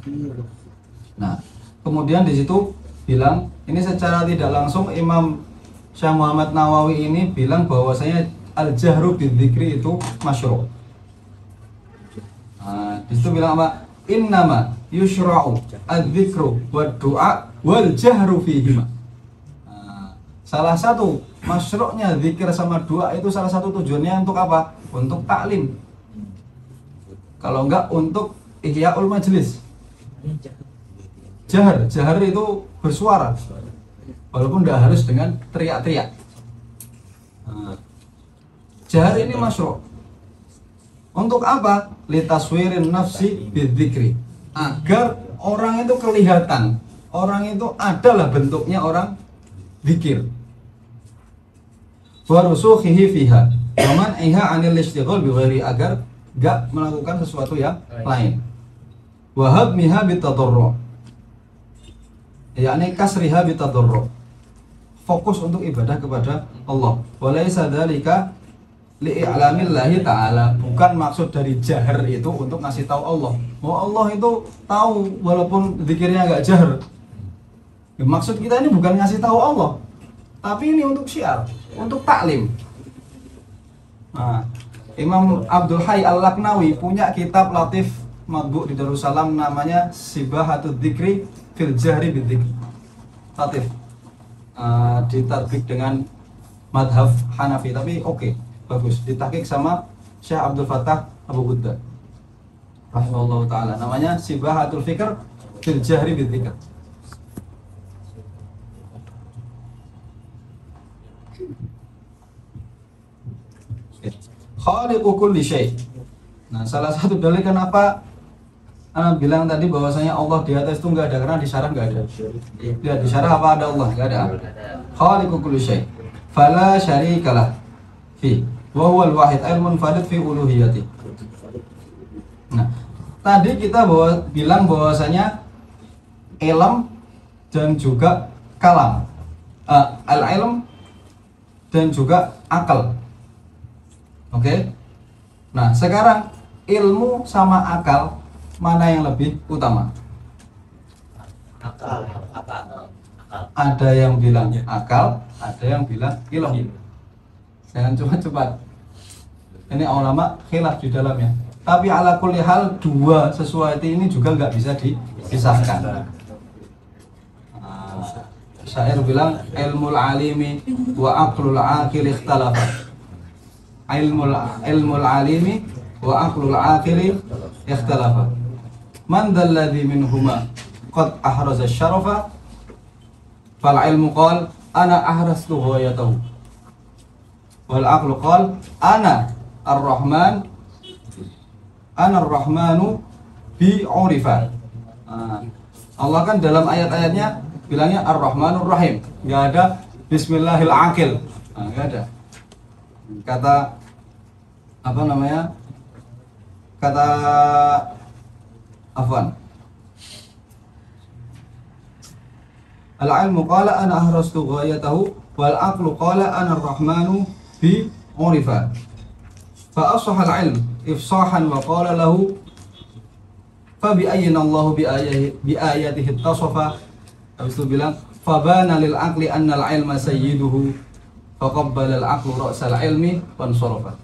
Nah, kemudian di situ bilang, ini secara tidak langsung Imam Syekh Muhammad Nawawi ini bilang bahwasanya al-jahru bidzikri itu masyru'. Nah, di situ bilang apa? Innama yushra'u adzikru wad du'a wal jahru fihima. Nah, salah satu masyru'nya zikir sama doa itu salah satu tujuannya untuk apa? Untuk taklim. Kalau enggak untuk ihya'ul majlis. Jahar itu bersuara, walaupun tidak harus dengan teriak-teriak. Nah, jahar ini masyru'. Untuk apa? Litaswirin nafsi bidzikri, agar orang itu kelihatan, orang itu adalah bentuknya orang zikir. wa rusukhihi fiha wa man'iha 'anil ishtighal bi ghairi, agar enggak melakukan sesuatu yang lain. Wa habmiha bitadarru, yakni kasriha bitadarru, fokus untuk ibadah kepada Allah. Wa laisa dzalika li'ilamillahi ta'ala, bukan maksud dari jahar itu untuk ngasih tahu Allah. Oh, Allah itu tahu walaupun zikirnya enggak jahar. Ya, maksud kita ini bukan ngasih tahu Allah, tapi ini untuk syiar, untuk taklim. Nah, Imam Abdul Hayy Al-Laknawi punya kitab latif matbu' di Darussalam namanya Sibahatud Dzikri fil Jahri bidzikr. Latif. Ditadbik dengan madhab Hanafi, tapi oke, bagus. Ditahqiq sama Syekh Abdul Fattah Abu Ghudda rahimahullah taala. Namanya Sibahatul Fikr fil Jahri bidzikr. Khaliqu kulli syai'. Nah, salah satu dalil kenapa Ana bilang tadi bahwasanya Allah di atas itu enggak ada, karena di syarah enggak ada. Lihat di syarah apa ada Allah? Enggak ada. Khaliqu kulli syai'. Fala syarikalah fi wa huwal wahid al-munfarid fi uluhiyyati. Nah, tadi kita bilang bahwasanya ilm dan juga kalam, al-ilm dan juga akal. Oke. Nah, sekarang ilmu sama akal mana yang lebih utama? Akal. Ada yang bilang akal, ada yang bilang ilmu. Jangan cepat-cepat. Ini ulama khilaf di dalamnya. Tapi ala kulli hal, dua sesuatu ini juga nggak bisa dipisahkan. Syair bilang ilmul alimi wa aqlul aqil ikhtalafa. Ilmul alimi wa aqlul aqili ikhtalafa. Man dzalladzi minhuma qad ahraza syarafa fal ilmu qala ana ahrastu ghayatahu wal aqlu qala ana ar-rahmanu bi urifa. Allah kan dalam ayat-ayatnya bilangnya ar-rahmanur rahim, enggak ada bismillahil aqil. Enggak ada. Kata apa namanya? Kata afwan. Al-ilmu qala ana ahrastu ghayatahu wal aqlu qala ana ar-rahmanu bi urifa. Fa ashaha al-ilm ifsahan wa qala lahu fa bi ayyina Allah bi ayatihi tasafa. Habis itu bilang fa bana lil aqli anna al-ilma sayyiduhu fa qabbala al-aqlu ra'sal ilmi wa ansarafa.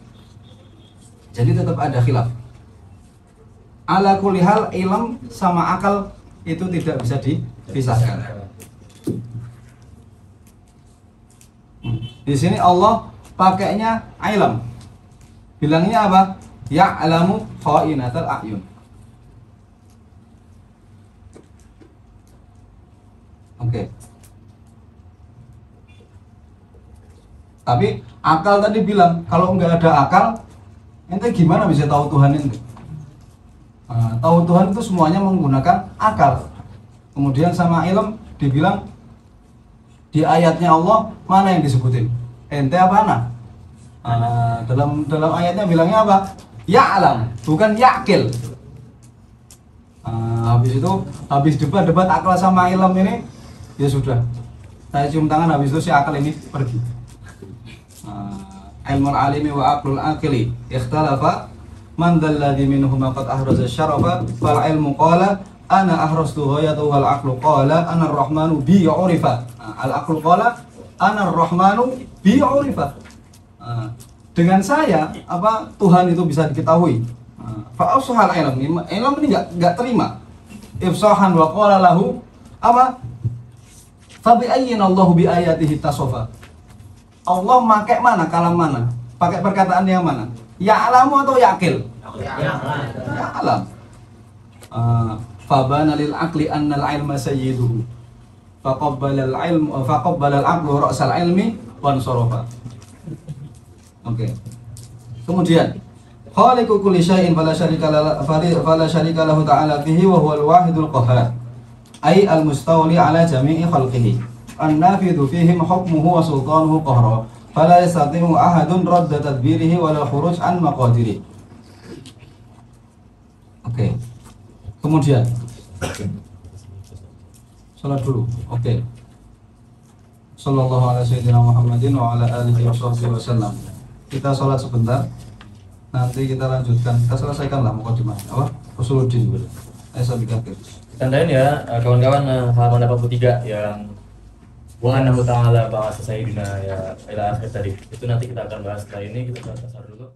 Jadi tetap ada khilaf. Ala kulli hal, ilm sama akal itu tidak bisa dipisahkan. Di sini Allah pakainya ilm. Bilangnya apa? Ya'lamu kha'inatal a'yun. Oke. Tapi akal tadi bilang kalau nggak ada akal, ente gimana bisa tahu Tuhan itu? Tahu Tuhan itu semuanya menggunakan akal. Kemudian sama ilm dibilang di ayatnya Allah mana yang disebutin? Ente apa anak? Dalam ayatnya bilangnya apa? Ya'lam, bukan ya'kil. Habis itu, habis debat akal sama ilm ini, ya sudah. Saya cium tangan, habis itu si akal ini pergi. Ilmul alimi wa aqlul aqili ikhtalafa man dzalladzi minhuma qad ahraza syarafa fal ilmu qala ana ahrastu ghayatu wal aqlu qala ana ar-rahmanu bi urifa. Al aqlu qala ana ar-rahmanu bi urifa. Dengan saya apa Tuhan itu bisa diketahui. Fa ashal ilm ini enggak terima. Ifsahan wa qala lahu apa? Fa bi ayyina Allahu bi ayatihi tasafa. Allah pakai mana, kalam mana? Pakai perkataan yang mana? Ya'lamu atau ya'kil? Ya'lam. Fabana lil aqli anna al-ilma sayyiduhu. Faqabbala al-aqlu ra'sal ilmi wa ansarafa. Oke. Kemudian khaliqu kulli syai'in fala syarika lahu ta'ala fihi wa huwal wahidul qahhar. Ay al-mustawli ala jami'i khalqihi. An-nafidhu fihim hukmuhu wa sultanuhu qahra. fala yastati'u ahadun radda tadbirihi wala khuruj an maqadiri. Oke. Kemudian salat dulu. Oke. Sallallahu ala sayyidina Muhammadin wa ala alihi wa sahbihi wasallam. Kita salat sebentar. Nanti kita lanjutkan. Kita selesaikanlah mukadimah. Apa? Usuluddin dulu. Saya bikin. Tandain ya kawan-kawan halaman 83 yang wa annahu ta'ala ba'atsa sayyidina ya ila akhir tadi. Itu nanti kita akan bahas setelah ini, kita bahas dulu.